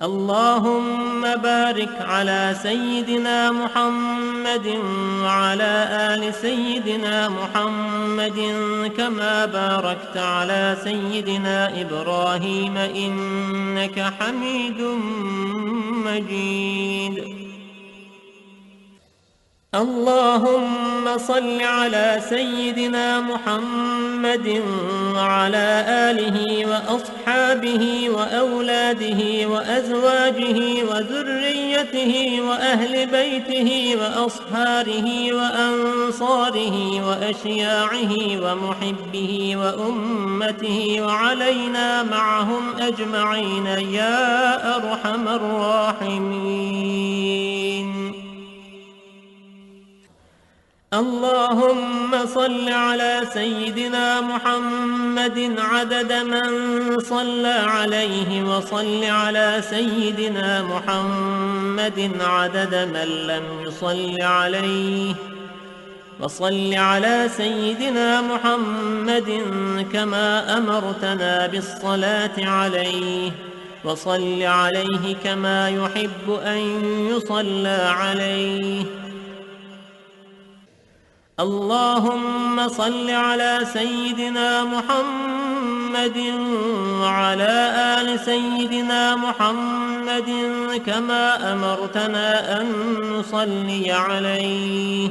اللهم بارك على سيدنا محمد وعلى آل سيدنا محمد كما باركت على سيدنا إبراهيم إنك حميد مجيد. اللهم صل على سيدنا محمد وعلى آله وأصحابه وأولاده وأزواجه وذريته وأهل بيته وأصهاره وأنصاره وأشياعه ومحبه وأمته وعلينا معهم أجمعين يا أرحم الراحمين. اللهم صل على سيدنا محمد عدد من صلى عليه وصل على سيدنا محمد عدد من لم يصل عليه وصل على سيدنا محمد كما أمرتنا بالصلاة عليه وصل عليه كما يحب أن يصلى عليه. اللهم صل على سيدنا محمد وعلى آل سيدنا محمد كما أمرتنا أن نصلي عليه.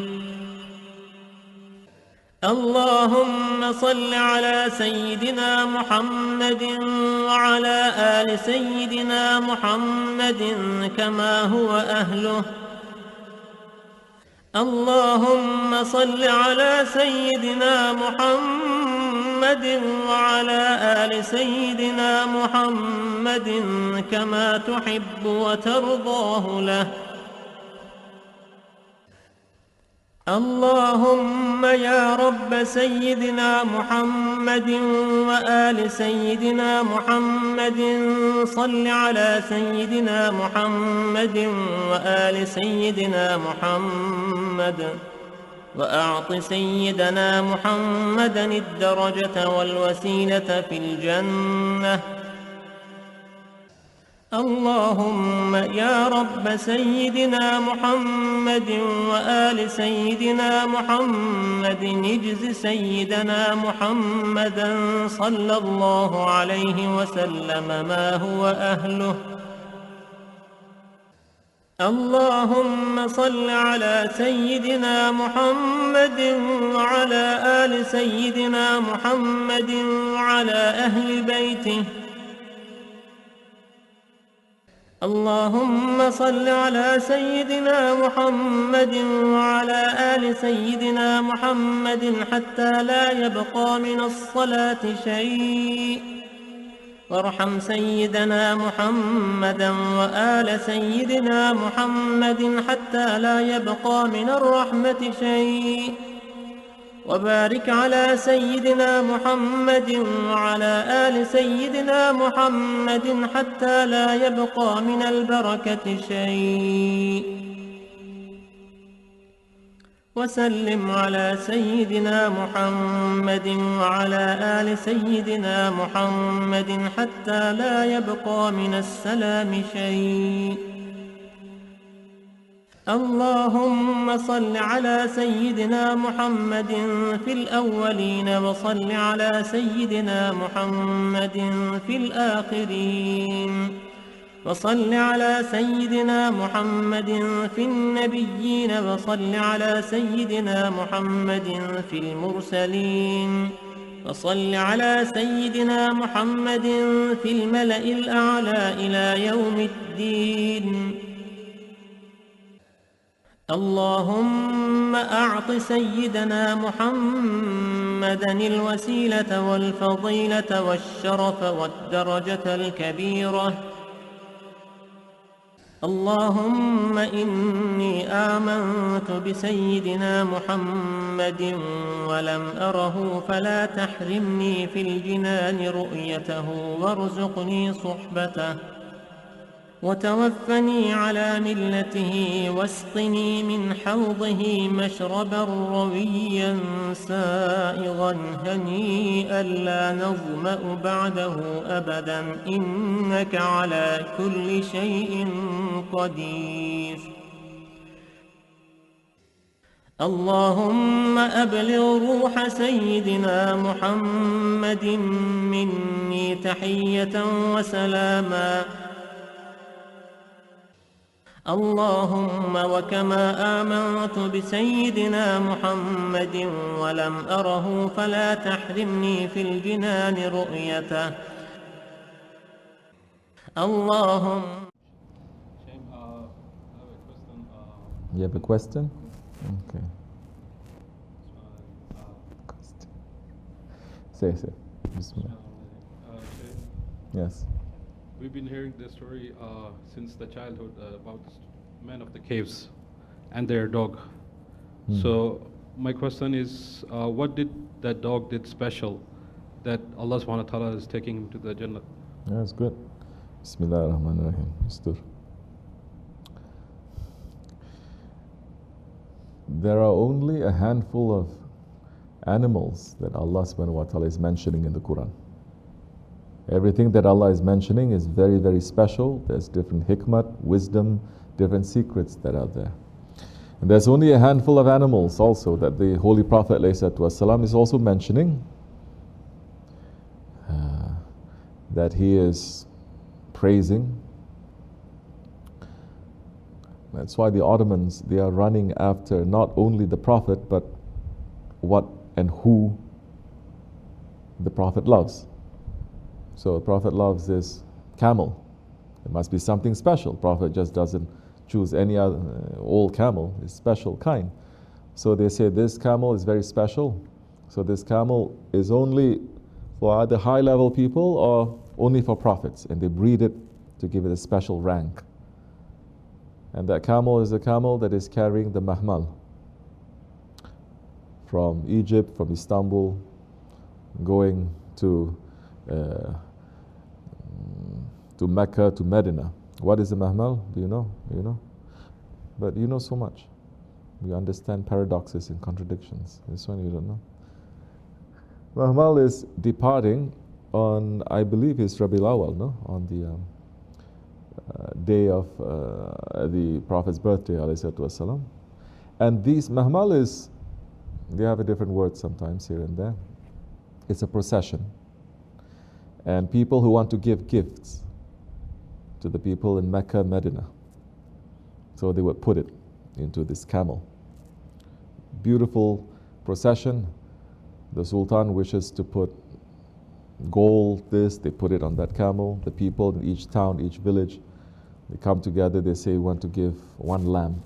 اللهم صل على سيدنا محمد وعلى آل سيدنا محمد كما هو أهله. اللهم صل على سيدنا محمد وعلى آل سيدنا محمد كما تحب وترضاه له. اللهم يا رب سيدنا محمد وآل سيدنا محمد صل على سيدنا محمد وآل سيدنا محمد وأعط سيدنا محمدا الدرجة والوسيلة في الجنة. اللهم يا رب سيدنا محمد وآل سيدنا محمد اجز سيدنا محمدا صلى الله عليه وسلم ما هو أهله. اللهم صل على سيدنا محمد وعلى آل سيدنا محمد وعلى أهل بيته. اللهم صل على سيدنا محمد وعلى آل سيدنا محمد حتى لا يبقى من الصلاة شيء، وارحم سيدنا محمدا وآل سيدنا محمد حتى لا يبقى من الرحمة شيء، وبارك على سيدنا محمد وعلى آل سيدنا محمد حتى لا يبقى من البركة شيء، وسلم على سيدنا محمد وعلى آل سيدنا محمد حتى لا يبقى من السلام شيء. اللهم صل على سيدنا محمد في الأولين، وصل على سيدنا محمد في الآخرين، وصل على سيدنا محمد في النبيين، وصل على سيدنا محمد في المرسلين، وصل على سيدنا محمد في الملأ الأعلى إلى يوم الدين. اللهم أعط سيدنا محمدا الوسيلة والفضيلة والشرف والدرجة الكبيرة. اللهم إني آمنت بسيدنا محمد ولم أره، فلا تحرمني في الجنان رؤيته، وارزقني صحبته، وتوفني على ملته، واسقني من حوضه مشربا رويا سائغا هنيئا لا نظمأ بعده أبدا، إنك على كل شيء قدير. اللهم أبلغ روح سيدنا محمد مني تحية وسلاما. اللهم وكما آمنت بسيدنا محمد ولم أره، فلا تحرمني في الجنان رؤيته. اللهم. You have a question? Okay. Say. Bismillah. Yes. We've been hearing this story since the childhood about the men of the caves and their dog. So my question is, what did that dog did special that Allah subhanahu wa ta'ala is taking him to the Jannah? Yeah, that's good. BismillahirRahmanirRahim. There are only a handful of animals that Allah subhanahu wa ta'ala is mentioning in the Quran. Everything that Allah is mentioning is very, very special. There's different hikmat, wisdom, different secrets that are there. And there's only a handful of animals also that the Holy Prophet ﷺ is also mentioning that he is praising. That's why the Ottomans, they are running after not only the Prophet, but what and who the Prophet loves. So the Prophet loves this camel. It must be something special. Prophet just doesn't choose any other old camel. It's special kind. So they say this camel is very special. So this camel is only for either high level people or only for prophets. And they breed it to give it a special rank. And that camel is a camel that is carrying the mahmal from Egypt, from Istanbul, going to Mecca, to Medina. What is a mahmal? Do you know? You know? But you know so much. You understand paradoxes and contradictions. This one you don't know. Mahmal is departing on, I believe it's Rabiul Awwal, no? On the day of the Prophet's birthday, alayhi wasallam. And these mahmal is, they have a different word sometimes here and there. It's a procession. And people who want to give gifts to the people in Mecca, Medina. So they would put it into this camel. Beautiful procession. The Sultan wishes to put gold, this, they put it on that camel. The people in each town, each village They come together, they say, we want to give one lamp,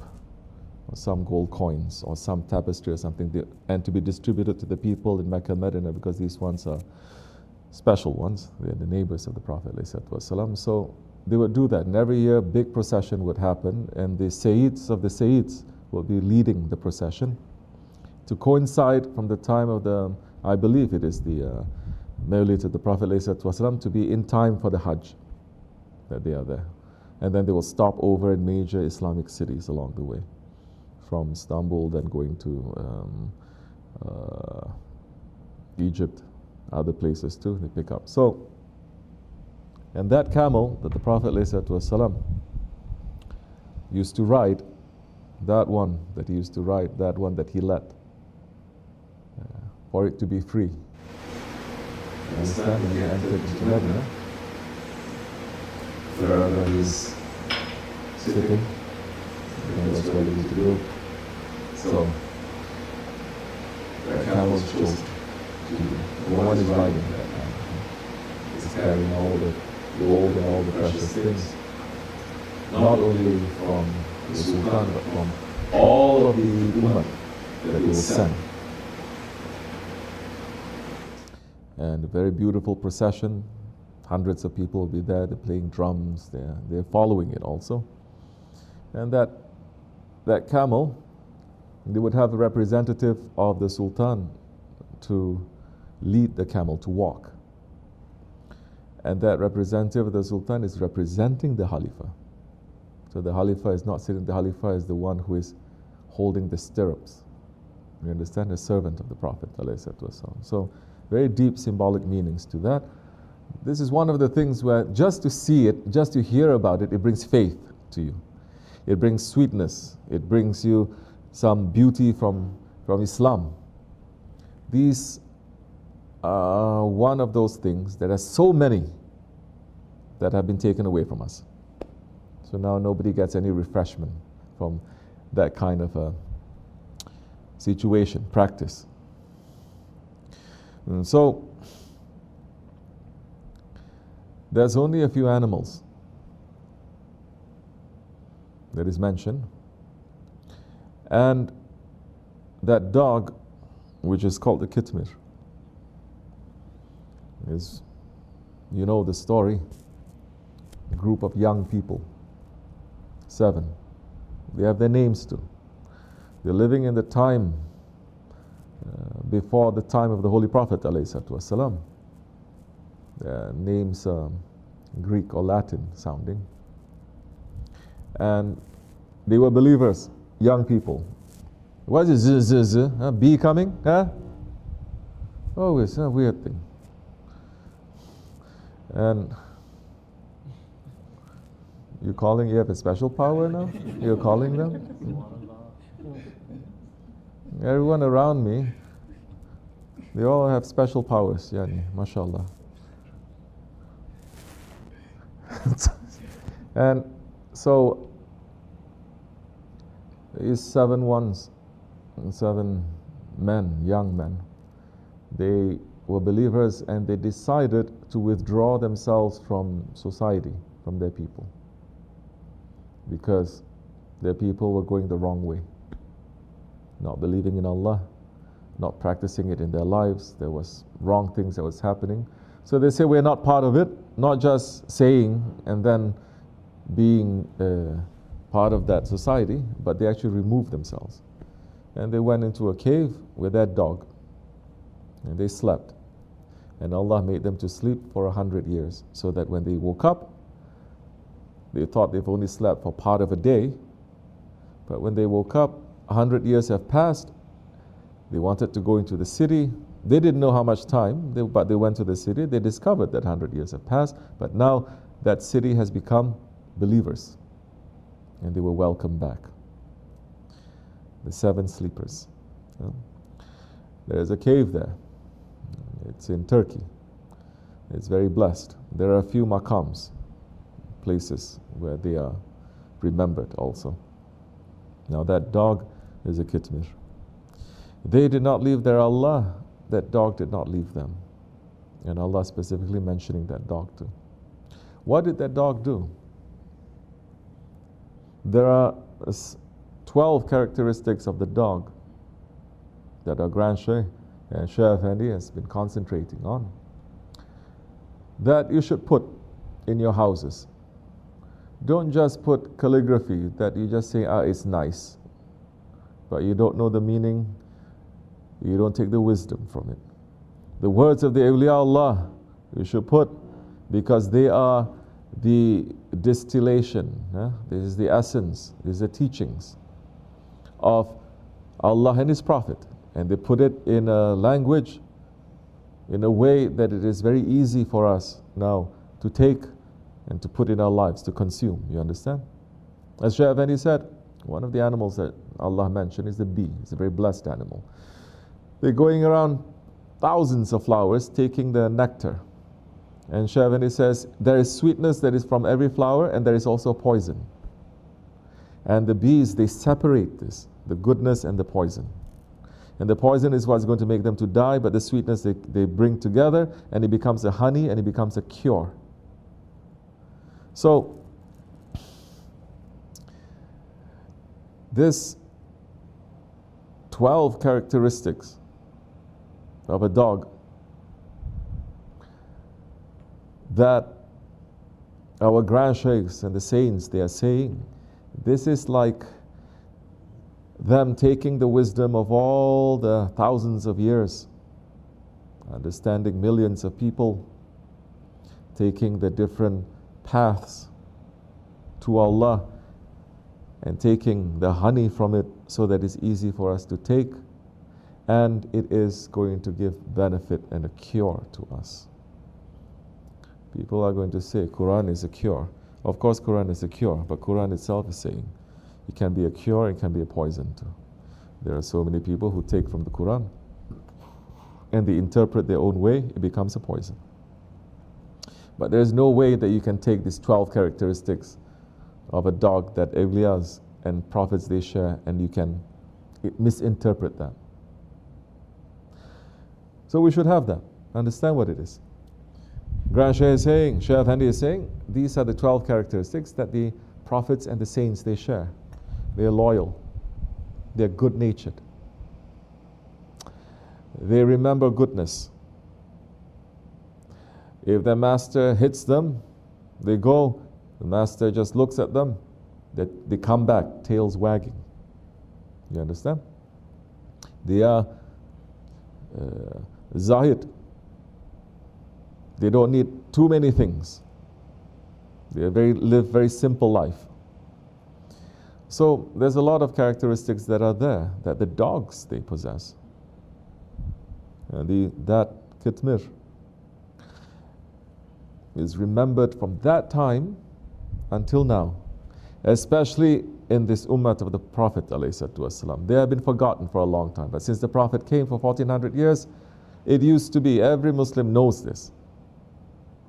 or some gold coins, or some tapestry or something, and to be distributed to the people in Mecca and Medina, because these ones are special ones. They're the neighbors of the Prophet ﷺ. So they would do that, and every year a big procession would happen, and the Sayyids of the Sayyids will be leading the procession to coincide from the time of the, I believe it is the Mawlid of the Prophet ﷺ, to be in time for the Hajj, that they are there. And then they will stop over in major Islamic cities along the way, from Istanbul, then going to Egypt, other places too, they pick up. So, and that camel that the Prophet ﷺ used to ride, that one that he used to ride, that one that he let, for it to be free. You understand? When he entered into Medina, wherever he's sitting, and that's where he needs to go. So, the camels chose to, the one is riding that camel. He's carrying all the gold and all the precious things, not only from the Sultan, but from all of the Ummah that he will send. And a very beautiful procession. Hundreds of people will be there, they're playing drums, they're following it also. And that camel, they would have a representative of the Sultan to lead the camel to walk. And that representative of the Sultan is representing the Khalifa. So the Khalifa is not sitting, the Khalifa is the one who is holding the stirrups. You understand? A servant of the Prophet ﷺ. So very deep symbolic meanings to that. This is one of the things where just to see it, just to hear about it, it brings faith to you. It brings sweetness. It brings you some beauty from Islam. These are one of those things. There are so many that have been taken away from us. So now nobody gets any refreshment from that kind of a situation, practice. And so there's only a few animals that is mentioned, and that dog, which is called the kitmir, is, you know the story, a group of young people, 7. They have their names too. They're living in the time before the time of the Holy Prophet ﷺ. Their names are Greek or Latin sounding. And they were believers, young people. What is this? Bee coming? Huh? Oh, it's a weird thing. And you have a special power now? You're calling them? Everyone around me, they all have special powers, yani, mashallah. And so these 7 men, young men, they were believers, and they decided to withdraw themselves from society, from their people, because their people were going the wrong way, not believing in Allah, not practicing it in their lives. There was wrong things that was happening. So they say, we're not part of it, not just saying and then being part of that society, but they actually removed themselves. And they went into a cave with that dog, and they slept. And Allah made them to sleep for 100 years, so that when they woke up, they thought they've only slept for part of a day. But when they woke up, 100 years have passed. They wanted to go into the city. They didn't know how much time, but they went to the city. They discovered that 100 years have passed, but now that city has become believers, and they were welcomed back. The 7 sleepers. There is a cave there. It's in Turkey. It's very blessed. There are a few maqams, places where they are remembered also. Now that dog is a kitmir. They did not leave their Allah. That dog did not leave them. And Allah specifically mentioning that dog too. What did that dog do? There are 12 characteristics of the dog that our Grand Shaykh and Shaykh Effendi has been concentrating on, that you should put in your houses. Don't just put calligraphy that you just say, it's nice, but you don't know the meaning, you don't take the wisdom from it. The words of the awliya Allah, you should put, because they are the distillation, this is the essence, this is the teachings of Allah and His Prophet. And they put it in a language, in a way that it is very easy for us now to take and to put in our lives, to consume. You understand? As Shaykh Effendi said, one of the animals that Allah mentioned is the bee. It's a very blessed animal. They're going around thousands of flowers taking the nectar. And Shaykh Effendi says, there is sweetness that is from every flower, and there is also poison. And the bees, they separate this, the goodness and the poison. And the poison is what's going to make them to die, but the sweetness they bring together, and it becomes a honey, and it becomes a cure. So, this 12 characteristics of a dog that our grand sheikhs and the saints, they are saying, this is like them taking the wisdom of all the thousands of years, understanding millions of people, taking the different paths to Allah and taking the honey from it so that it's easy for us to take, and it is going to give benefit and a cure to us. People are going to say Quran is a cure. Of course Quran is a cure, but Quran itself is saying it can be a cure, it can be a poison too. There are so many people who take from the Quran and they interpret their own way, it becomes a poison. But there's no way that you can take these 12 characteristics of a dog that awliyas and prophets they share and you can misinterpret that. So we should have that, understand what it is. Grand Shaykh is saying, Shaykh Effendi is saying, these are the 12 characteristics that the prophets and the saints they share. They are loyal, they are good-natured, they remember goodness. If their master hits them, they go, the master just looks at them, they come back, tails wagging. You understand? They are zahid. They don't need too many things. They live very simple life. So there's a lot of characteristics that are there that the dogs they possess. That kitmir is remembered from that time until now, especially in this ummah of the Prophet ﷺ. They have been forgotten for a long time, but since the Prophet came for 1400 years, it used to be every Muslim knows this.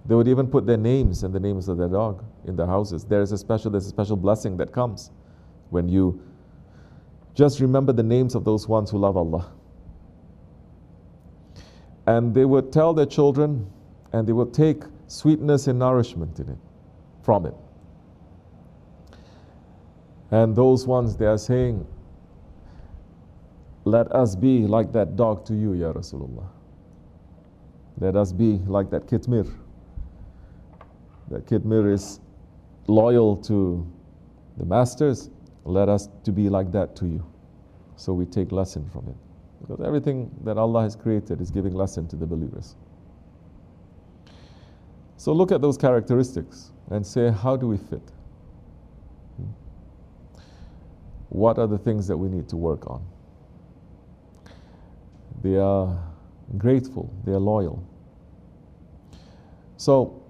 They would even put their names and the names of their dog in their houses. There's a special blessing that comes when you just remember the names of those ones who love Allah. And they would tell their children, and they would take sweetness and nourishment in it, from it. And those ones, they are saying, let us be like that dog to you, Ya Rasulullah. Let us be like that kitmir. That kitmir is loyal to the masters. Let us to be like that to you. So we take lesson from it. Because everything that Allah has created is giving lesson to the believers. So look at those characteristics and say, how do we fit? What are the things that we need to work on? They are grateful, they are loyal. So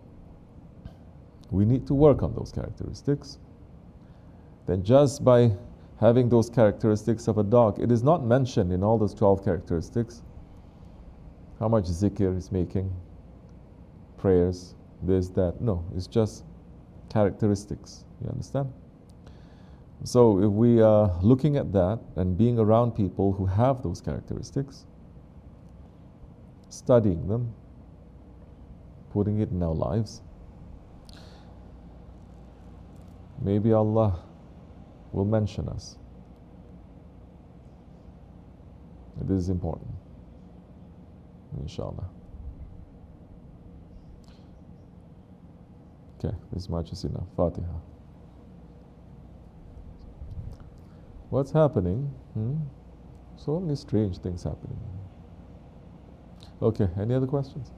we need to work on those characteristics. Then just by having those characteristics of a dog, it is not mentioned in all those 12 characteristics how much zikr is making, prayers, this, that. No, it's just characteristics. You understand? So if we are looking at that and being around people who have those characteristics, studying them, putting it in our lives, maybe Allah will mention us. This is important, inshallah. Okay, this much is enough. Fatiha. What's happening? So many strange things happening. Okay, any other questions?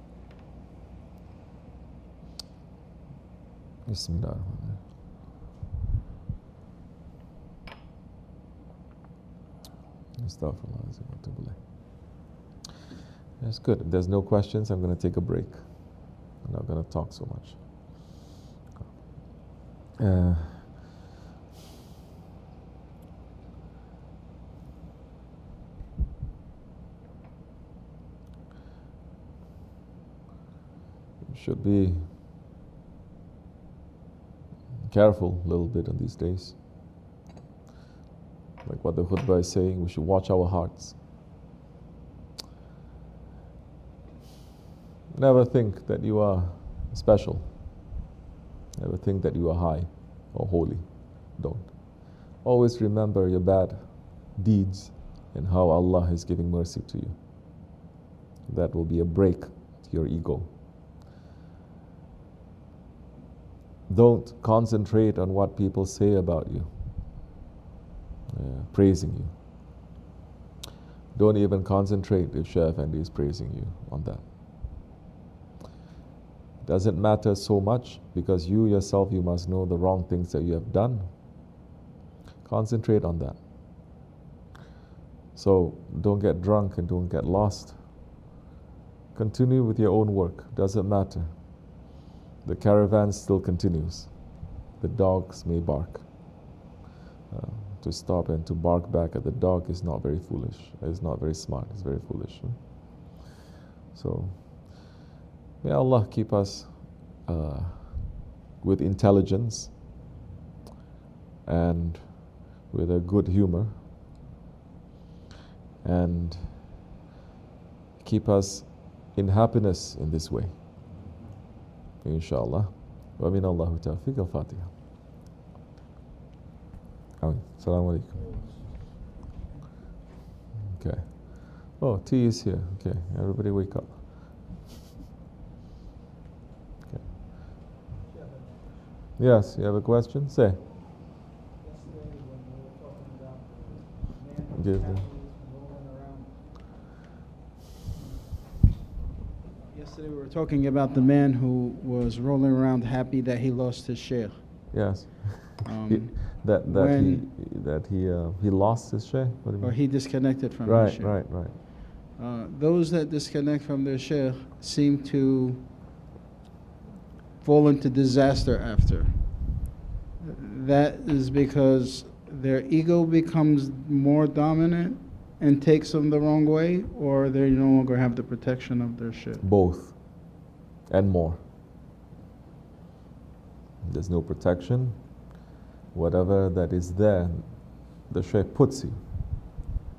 BismillahirRahmanirRahim. That's good. If there's no questions, I'm going to take a break. I'm not going to talk so much. Should be careful a little bit in these days. Like what the khutbah is saying, we should watch our hearts. Never think that you are special. Never think that you are high or holy. Don't. Always remember your bad deeds and how Allah is giving mercy to you. That will be a break to your ego. Don't concentrate on what people say about you, praising you. Don't even concentrate if Shaykh Effendi is praising you on that. Doesn't matter so much, because you yourself, you must know the wrong things that you have done. Concentrate on that. So don't get drunk and don't get lost. Continue with your own work. Doesn't matter. The caravan still continues. The dogs may bark. To stop and to bark back at the dog is not very foolish. It's not very smart. It's very foolish. So may Allah keep us with intelligence and with a good humor, and keep us in happiness in this way. Inshallah. Wa min Allahu tawfiq. Al-Fatiha. Assalamu alaikum. Okay. Oh, tea is here. Okay, everybody wake up. Okay. Yes, you have a question? Say. Give them. Yesterday we were talking about the man who was rolling around happy that he lost his sheikh. Yes. He lost his sheikh? What do you mean? Or he disconnected from his sheikh. Right. Those that disconnect from their sheikh seem to fall into disaster after. That is because their ego becomes more dominant and takes them the wrong way, or they no longer have the protection of their sheikh. Both and more. There's no protection. Whatever that is there, the shaykh puts you,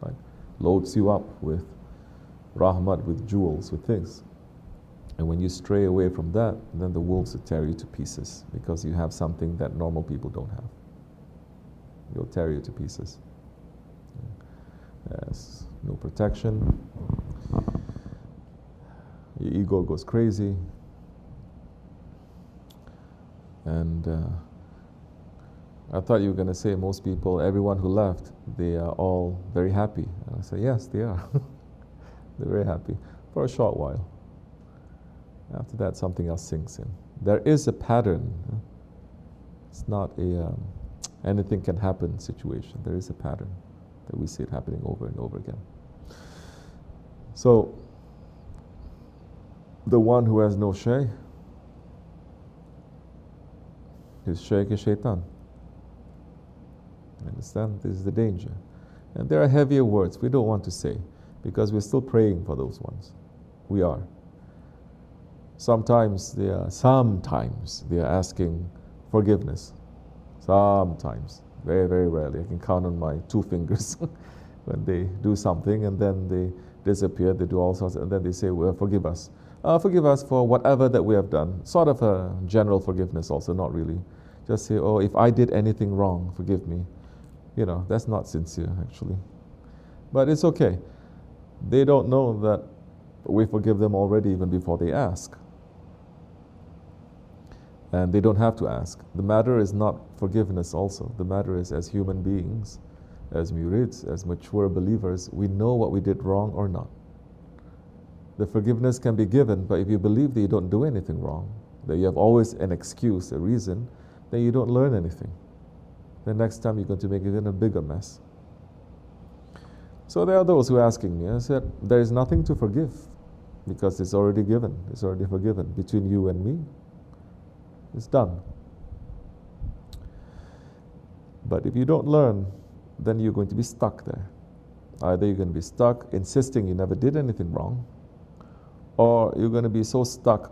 right? Loads you up with rahmat, with jewels, with things. And when you stray away from that, then the wolves will tear you to pieces, because you have something that normal people don't have. They'll tear you to pieces. There's no protection. Your ego goes crazy. And I thought you were going to say most people, everyone who left, they are all very happy. And I said, yes, they are. They're very happy for a short while. After that, something else sinks in. There is a pattern. It's not a anything can happen situation. There is a pattern that we see it happening over and over again. So, the one who has no shaykh, his shaykh is Shaytan. Understand? This is the danger. And there are heavier words we don't want to say, because we're still praying for those ones. We are. Sometimes they are asking forgiveness. Sometimes. Very, very rarely. I can count on my 2 fingers when they do something and then they disappear, they do all sorts, and then they say, well, forgive us. Forgive us for whatever that we have done. Sort of a general forgiveness also, not really. Just say, oh, if I did anything wrong, forgive me. You know, that's not sincere actually. But it's okay. They don't know that we forgive them already even before they ask. And they don't have to ask. The matter is not forgiveness also. The matter is, as human beings, as murids, as mature believers, we know what we did wrong or not. The forgiveness can be given, but if you believe that you don't do anything wrong, that you have always an excuse, a reason, then you don't learn anything. The next time you're going to make even a bigger mess. So there are those who are asking me, I said, there is nothing to forgive because it's already given, it's already forgiven between you and me. It's done. But if you don't learn, then you're going to be stuck there. Either you're going to be stuck insisting you never did anything wrong, or you're going to be so stuck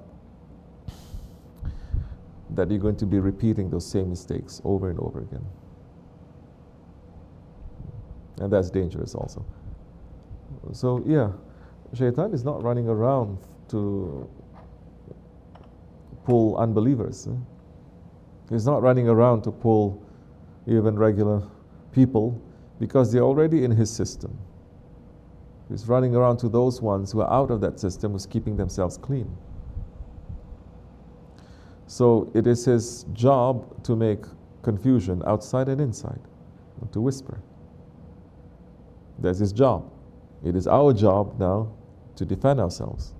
that you're going to be repeating those same mistakes over and over again. And that's dangerous also. So yeah, Shaitan is not running around to pull unbelievers. He's not running around to pull even regular people because they're already in his system. He's running around to those ones who are out of that system, who's keeping themselves clean. So it is his job to make confusion outside and inside, to whisper. That's his job. It is our job now to defend ourselves.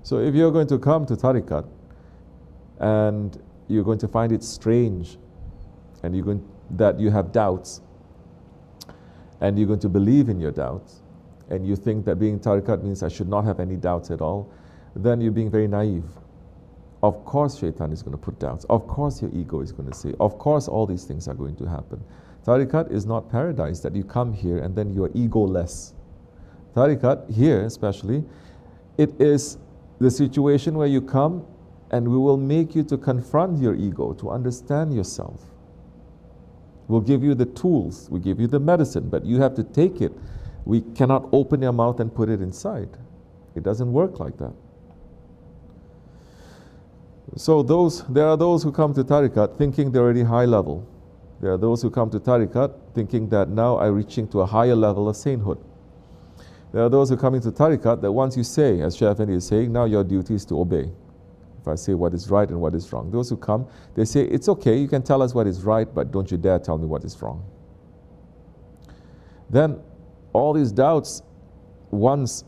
So if you're going to come to tariqat and you're going to find it strange and that you have doubts and you're going to believe in your doubts and you think that being tariqat means I should not have any doubts at all, then you're being very naive. Of course Shaitan is going to put doubts. Of course your ego is going to say. Of course all these things are going to happen. Tariqat is not paradise that you come here and then you are ego-less. Tariqat, here especially, it is the situation where you come and we will make you to confront your ego, to understand yourself. We'll give you the tools, we give you the medicine, but you have to take it. We cannot open your mouth and put it inside. It doesn't work like that. So there are those who come to tariqat thinking they're already high level. There are those who come to tariqat thinking that now I'm reaching to a higher level of sainthood. There are those who come into tariqat that once you say, as Shaykh Effendi is saying, now your duty is to obey. If I say what is right and what is wrong. Those who come, they say, it's okay, you can tell us what is right, but don't you dare tell me what is wrong. Then all these doubts, once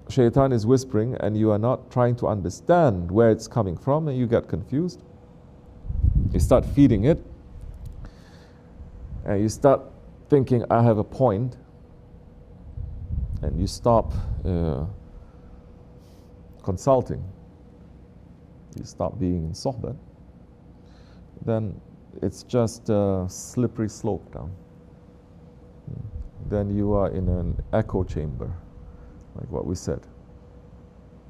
Shaitan is whispering and you are not trying to understand where it's coming from and you get confused, you start feeding it and you start thinking, I have a point, and you stop consulting, you stop being in sohbet, then it's just a slippery slope down. Then you are in an echo chamber, like what we said.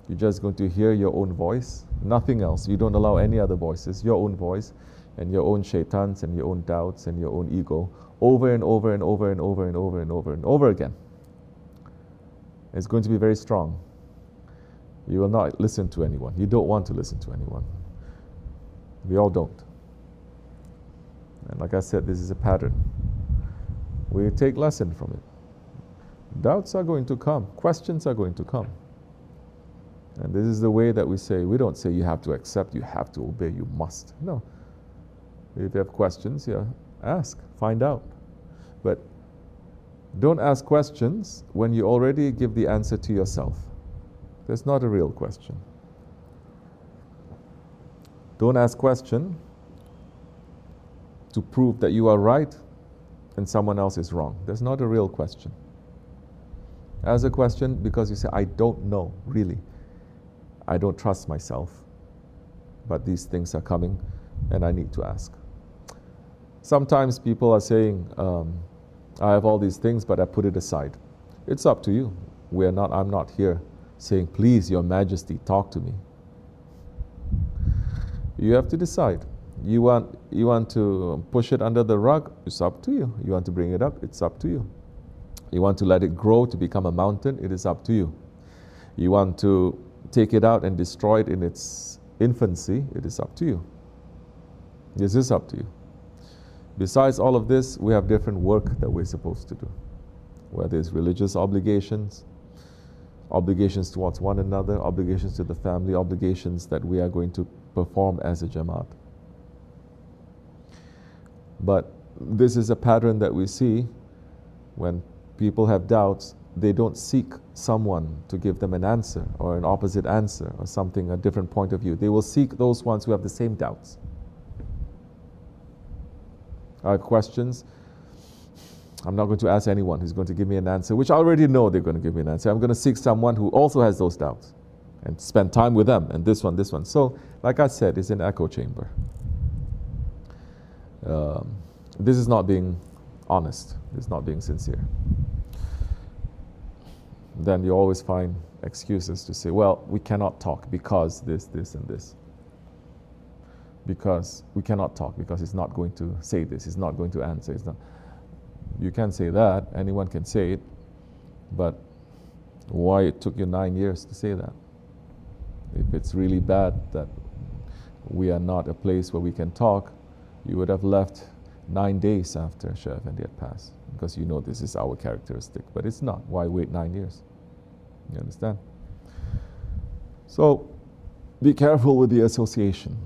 You're just going to hear your own voice, nothing else. You don't allow any other voices, your own voice and your own shaitans and your own doubts and your own ego over and over and over and over and over and over and over again. It's going to be very strong. You will not listen to anyone. You don't want to listen to anyone. We all don't. And like I said, this is a pattern. We take lesson from it. Doubts are going to come. Questions are going to come. And this is the way that we say, we don't say you have to accept, you have to obey, you must. No. If you have questions, yeah, ask, find out. But don't ask questions when you already give the answer to yourself. That's not a real question. Don't ask question to prove that you are right and someone else is wrong. That's not a real question. Ask a question because you say, I don't know, really. I don't trust myself, but these things are coming and I need to ask. Sometimes people are saying, I have all these things, but I put it aside. It's up to you. I'm not here saying, please, Your Majesty, talk to me. You have to decide. You want to push it under the rug? It's up to you. You want to bring it up? It's up to you. You want to let it grow to become a mountain? It is up to you. You want to take it out and destroy it in its infancy? It is up to you. This is up to you. Besides all of this, we have different work that we're supposed to do. Whether it's religious obligations, obligations towards one another, obligations to the family, obligations that we are going to perform as a Jamaat. But this is a pattern that we see when people have doubts. They don't seek someone to give them an answer or an opposite answer or something, a different point of view. They will seek those ones who have the same doubts. I have questions. I'm not going to ask anyone who's going to give me an answer, which I already know they're going to give me an answer. I'm going to seek someone who also has those doubts and spend time with them, and this one, this one. So, like I said, it's an echo chamber. This is not being honest. This is not being sincere. Then you always find excuses to say, well, we cannot talk because this, this, and this. Because we cannot talk because he's not going to say this, he's not going to answer. It's not. You can say that, anyone can say it, but why it took you 9 years to say that? If it's really bad that we are not a place where we can talk, you would have left 9 days after Shaykh Effendi had passed, because you know this is our characteristic, but it's not. Why wait 9 years? You understand? So be careful with the association.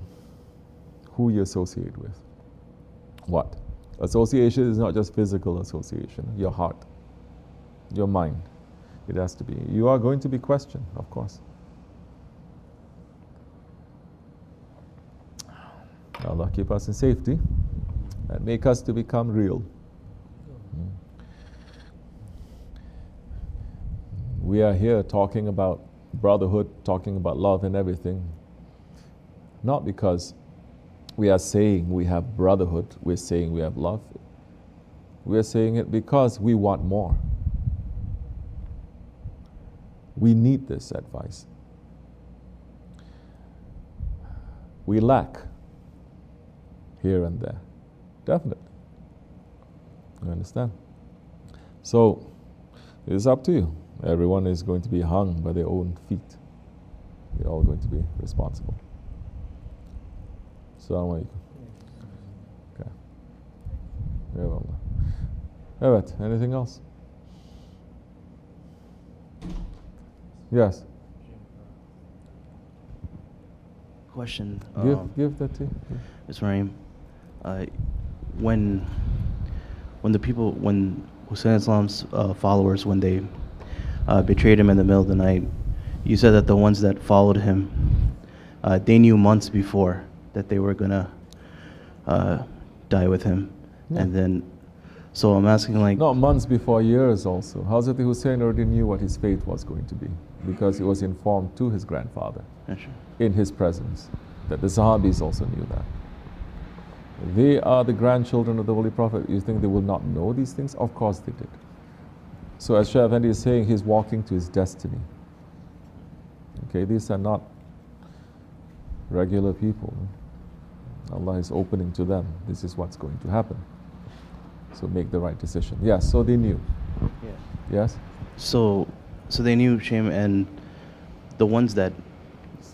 Who you associate with. What? Association is not just physical association, your heart, your mind. It has to be. You are going to be questioned, of course. Allah keep us in safety and make us to become real. We are here talking about brotherhood, talking about love and everything, not because we are saying we have brotherhood, we're saying we have love. We're saying it because we want more. We need this advice. We lack here and there, definitely. You understand? So, it's up to you. Everyone is going to be hung by their own feet. We're all going to be responsible. Assalamu alaikum. Okay. Eyvallah. Evet, anything else? Yes. Question. Give that to you. Bismillahirrahmanirrahim. When Hussein Islam's followers, when they betrayed him in the middle of the night, you said that the ones that followed him, they knew months before that they were gonna die with him. Yeah. And then, so I'm asking, like, not months before, years also. Hazrat Hussein already knew what his fate was going to be, because he was informed to his grandfather in his presence, that the Sahabis also knew that. They are the grandchildren of the Holy Prophet. You think they will not know these things? Of course they did. So as Shaykh Effendi is saying, he's walking to his destiny. Okay, these are not regular people. Allah is opening to them. This is what's going to happen. So make the right decision. Yes, so they knew. Yeah. Yes? So they knew Shem, and the ones that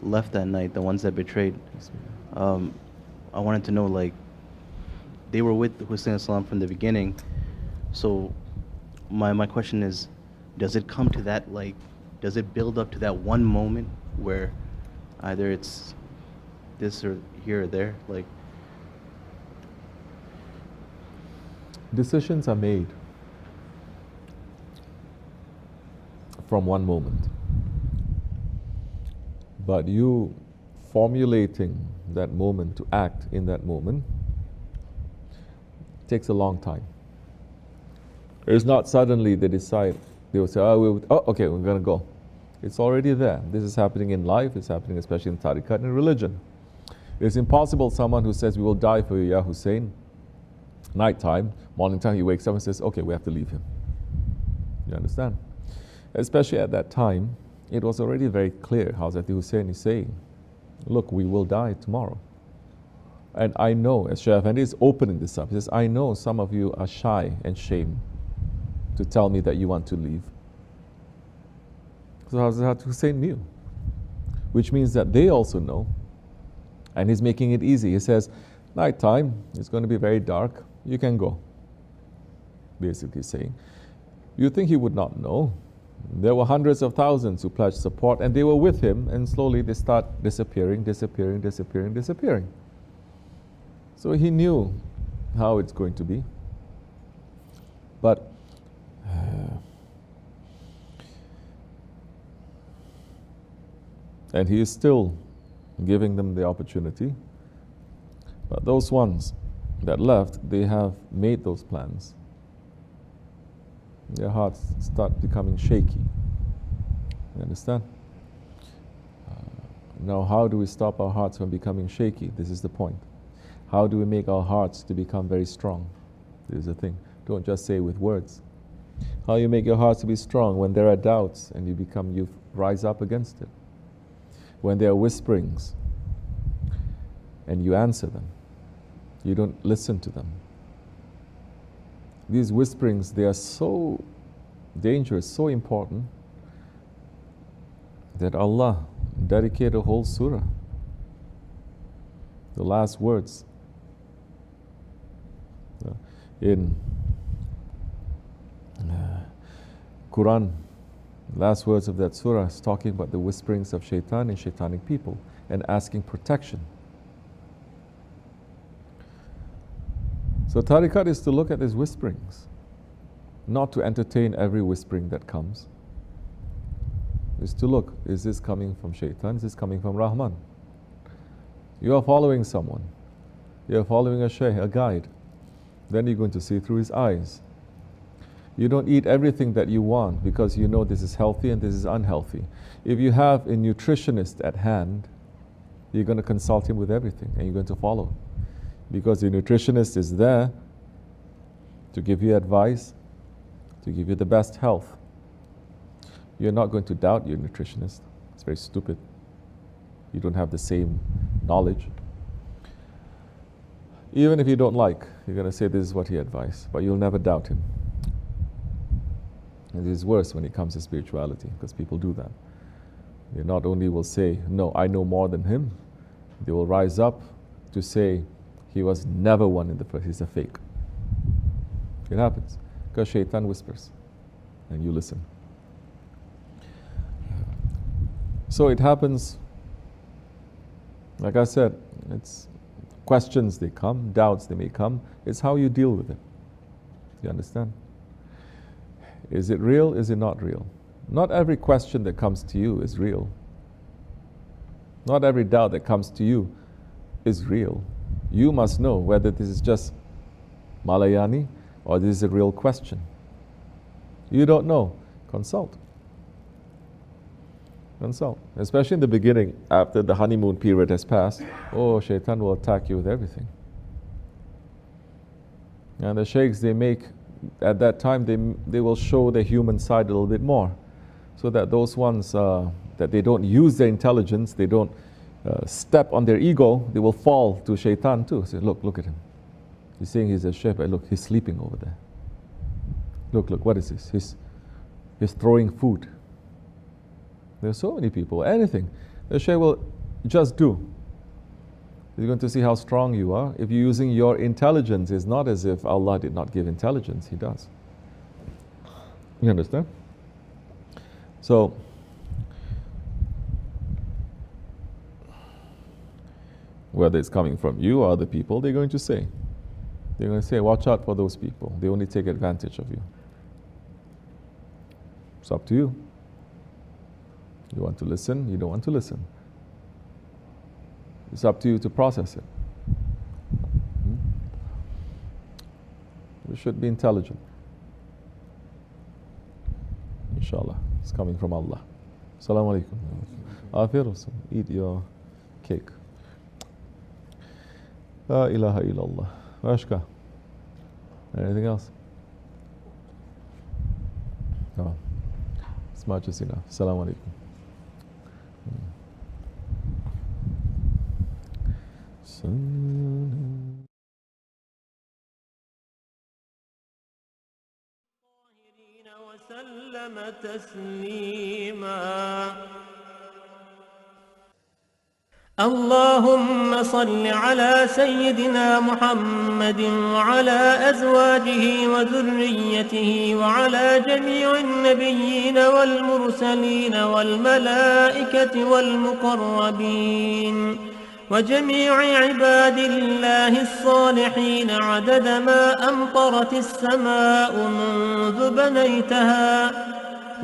left that night, the ones that betrayed, I wanted to know, like, they were with Hussein Islam from the beginning. So my question is, does it come to that, like, does it build up to that one moment where either it's this or here or there? Like, decisions are made from one moment. But you formulating that moment to act in that moment takes a long time. It's not suddenly they decide, they will say, okay, we're going to go. It's already there. This is happening in life, it's happening especially in tariqat and in religion. It's impossible someone who says, we will die for you, Ya Hussein, nighttime, morning time he wakes up and says, okay, we have to leave him. You understand? Especially at that time, it was already very clear how Hazrat Hussein is saying, look, we will die tomorrow. And I know, as Shaykh Effendi is opening this up, he says, I know some of you are shy and shame to tell me that you want to leave. So Hazrat Hussein knew, which means that they also know. And he's making it easy. He says, nighttime, it's going to be very dark. you can go. Basically saying, you think he would not know? There were hundreds of thousands who pledged support, and they were with him, and slowly they start disappearing. So he knew how it's going to be. But and he is still giving them the opportunity. But those ones that left, they have made those plans. Their hearts start becoming shaky. You understand? Now, how do we stop our hearts from becoming shaky? This is the point. How do we make our hearts to become very strong? This is the thing. Don't just say with words. How you make your hearts to be strong when there are doubts and you rise up against it. When there are whisperings and you answer them. You don't listen to them. These whisperings, they are so dangerous, so important, that Allah dedicated a whole surah. The last words in Quran, last words of that surah is talking about the whisperings of Shaytan and Shaytanic people and asking protection. So tariqat is to look at these whisperings, not to entertain every whispering that comes. Is to look, is this coming from Shaitan? Is this coming from Rahman? You are following someone. You are following a shaykh, a guide. Then you're going to see through his eyes. You don't eat everything that you want because you know this is healthy and this is unhealthy. If you have a nutritionist at hand, you're going to consult him with everything and you're going to follow. Because the nutritionist is there to give you advice, to give you the best health. You're not going to doubt your nutritionist. It's very stupid. You don't have the same knowledge. Even if you don't like, you're going to say this is what he advised, but you'll never doubt him. And this is worse when it comes to spirituality, because people do that. They not only will say, no, I know more than him, they will rise up to say, he was never one in the first, he's a fake. It happens, because Shaitan whispers, and you listen. So it happens, like I said, it's questions they come, doubts they may come, it's how you deal with it. You understand? Is it real? Is it not real? Not every question that comes to you is real. Not every doubt that comes to you is real. You must know whether this is just Malayani or this is a real question. You don't know, consult. Consult. Especially in the beginning, after the honeymoon period has passed, oh, Shaitan will attack you with everything. And the sheikhs, they make, at that time, they will show the human side a little bit more. So that those ones, that they don't use their intelligence, they don't step on their ego, they will fall to Shaitan too. Say, look at him. He's saying he's a sheikh, but look, he's sleeping over there. Look, what is this? He's throwing food. There are so many people, anything. The shaykh will just do. You're going to see how strong you are. If you're using your intelligence, it's not as if Allah did not give intelligence, He does. You understand? So, whether it's coming from you or other people, they're going to say, watch out for those people. They only take advantage of you. It's up to you. You want to listen, you don't want to listen. It's up to you to process it. We should be intelligent. Inshallah. It's coming from Allah. Assalamu alaikum. Eat your cake. La ilaha illallah. Ashka. Anything else? No. As much as enough. Assalamu alaikum. وسلم تسليما اللهم صل على سيدنا محمد وعلى أزواجه وذريته وعلى جميع النبيين والمرسلين والملائكة والمقربين وجميع عباد الله الصالحين عدد ما أمطرت السماء منذ بنيتها،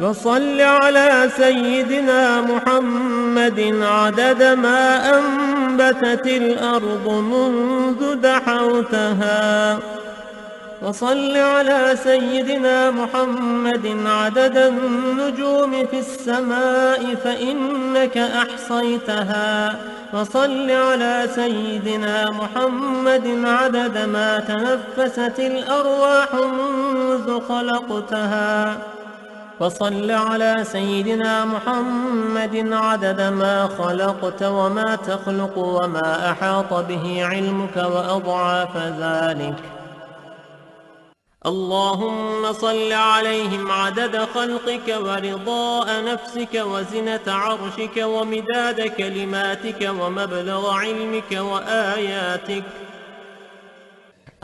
وصل على سيدنا محمد عدد ما أنبتت الأرض منذ دحوتها، وصل على سيدنا محمد عدد النجوم في السماء فإنك أحصيتها، وصل على سيدنا محمد عدد ما تنفست الأرواح منذ خلقتها، وصل على سيدنا محمد عدد ما خلقت وما تخلق وما أحاط به علمك وأضعاف ذلك. اللهم صل عليهم عدد خلقك ورضاء نفسك وزنة عرشك ومداد كلماتك ومبلغ علمك وآياتك.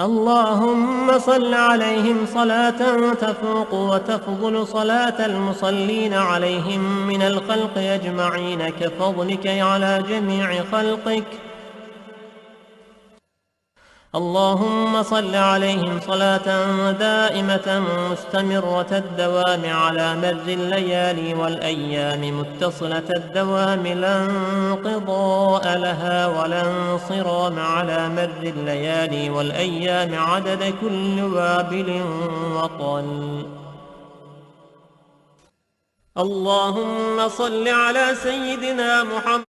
اللهم صل عليهم صلاة تفوق وتفضل صلاة المصلين عليهم من الخلق أجمعين كفضلك على جميع خلقك. اللهم صل عليهم صلاة دائمة مستمرة الدوام على مر الليالي والأيام متصلة الدوام لا انقضاء لها ولا انصرام على مر الليالي والأيام عدد كل وابل وطل. اللهم صل على سيدنا محمد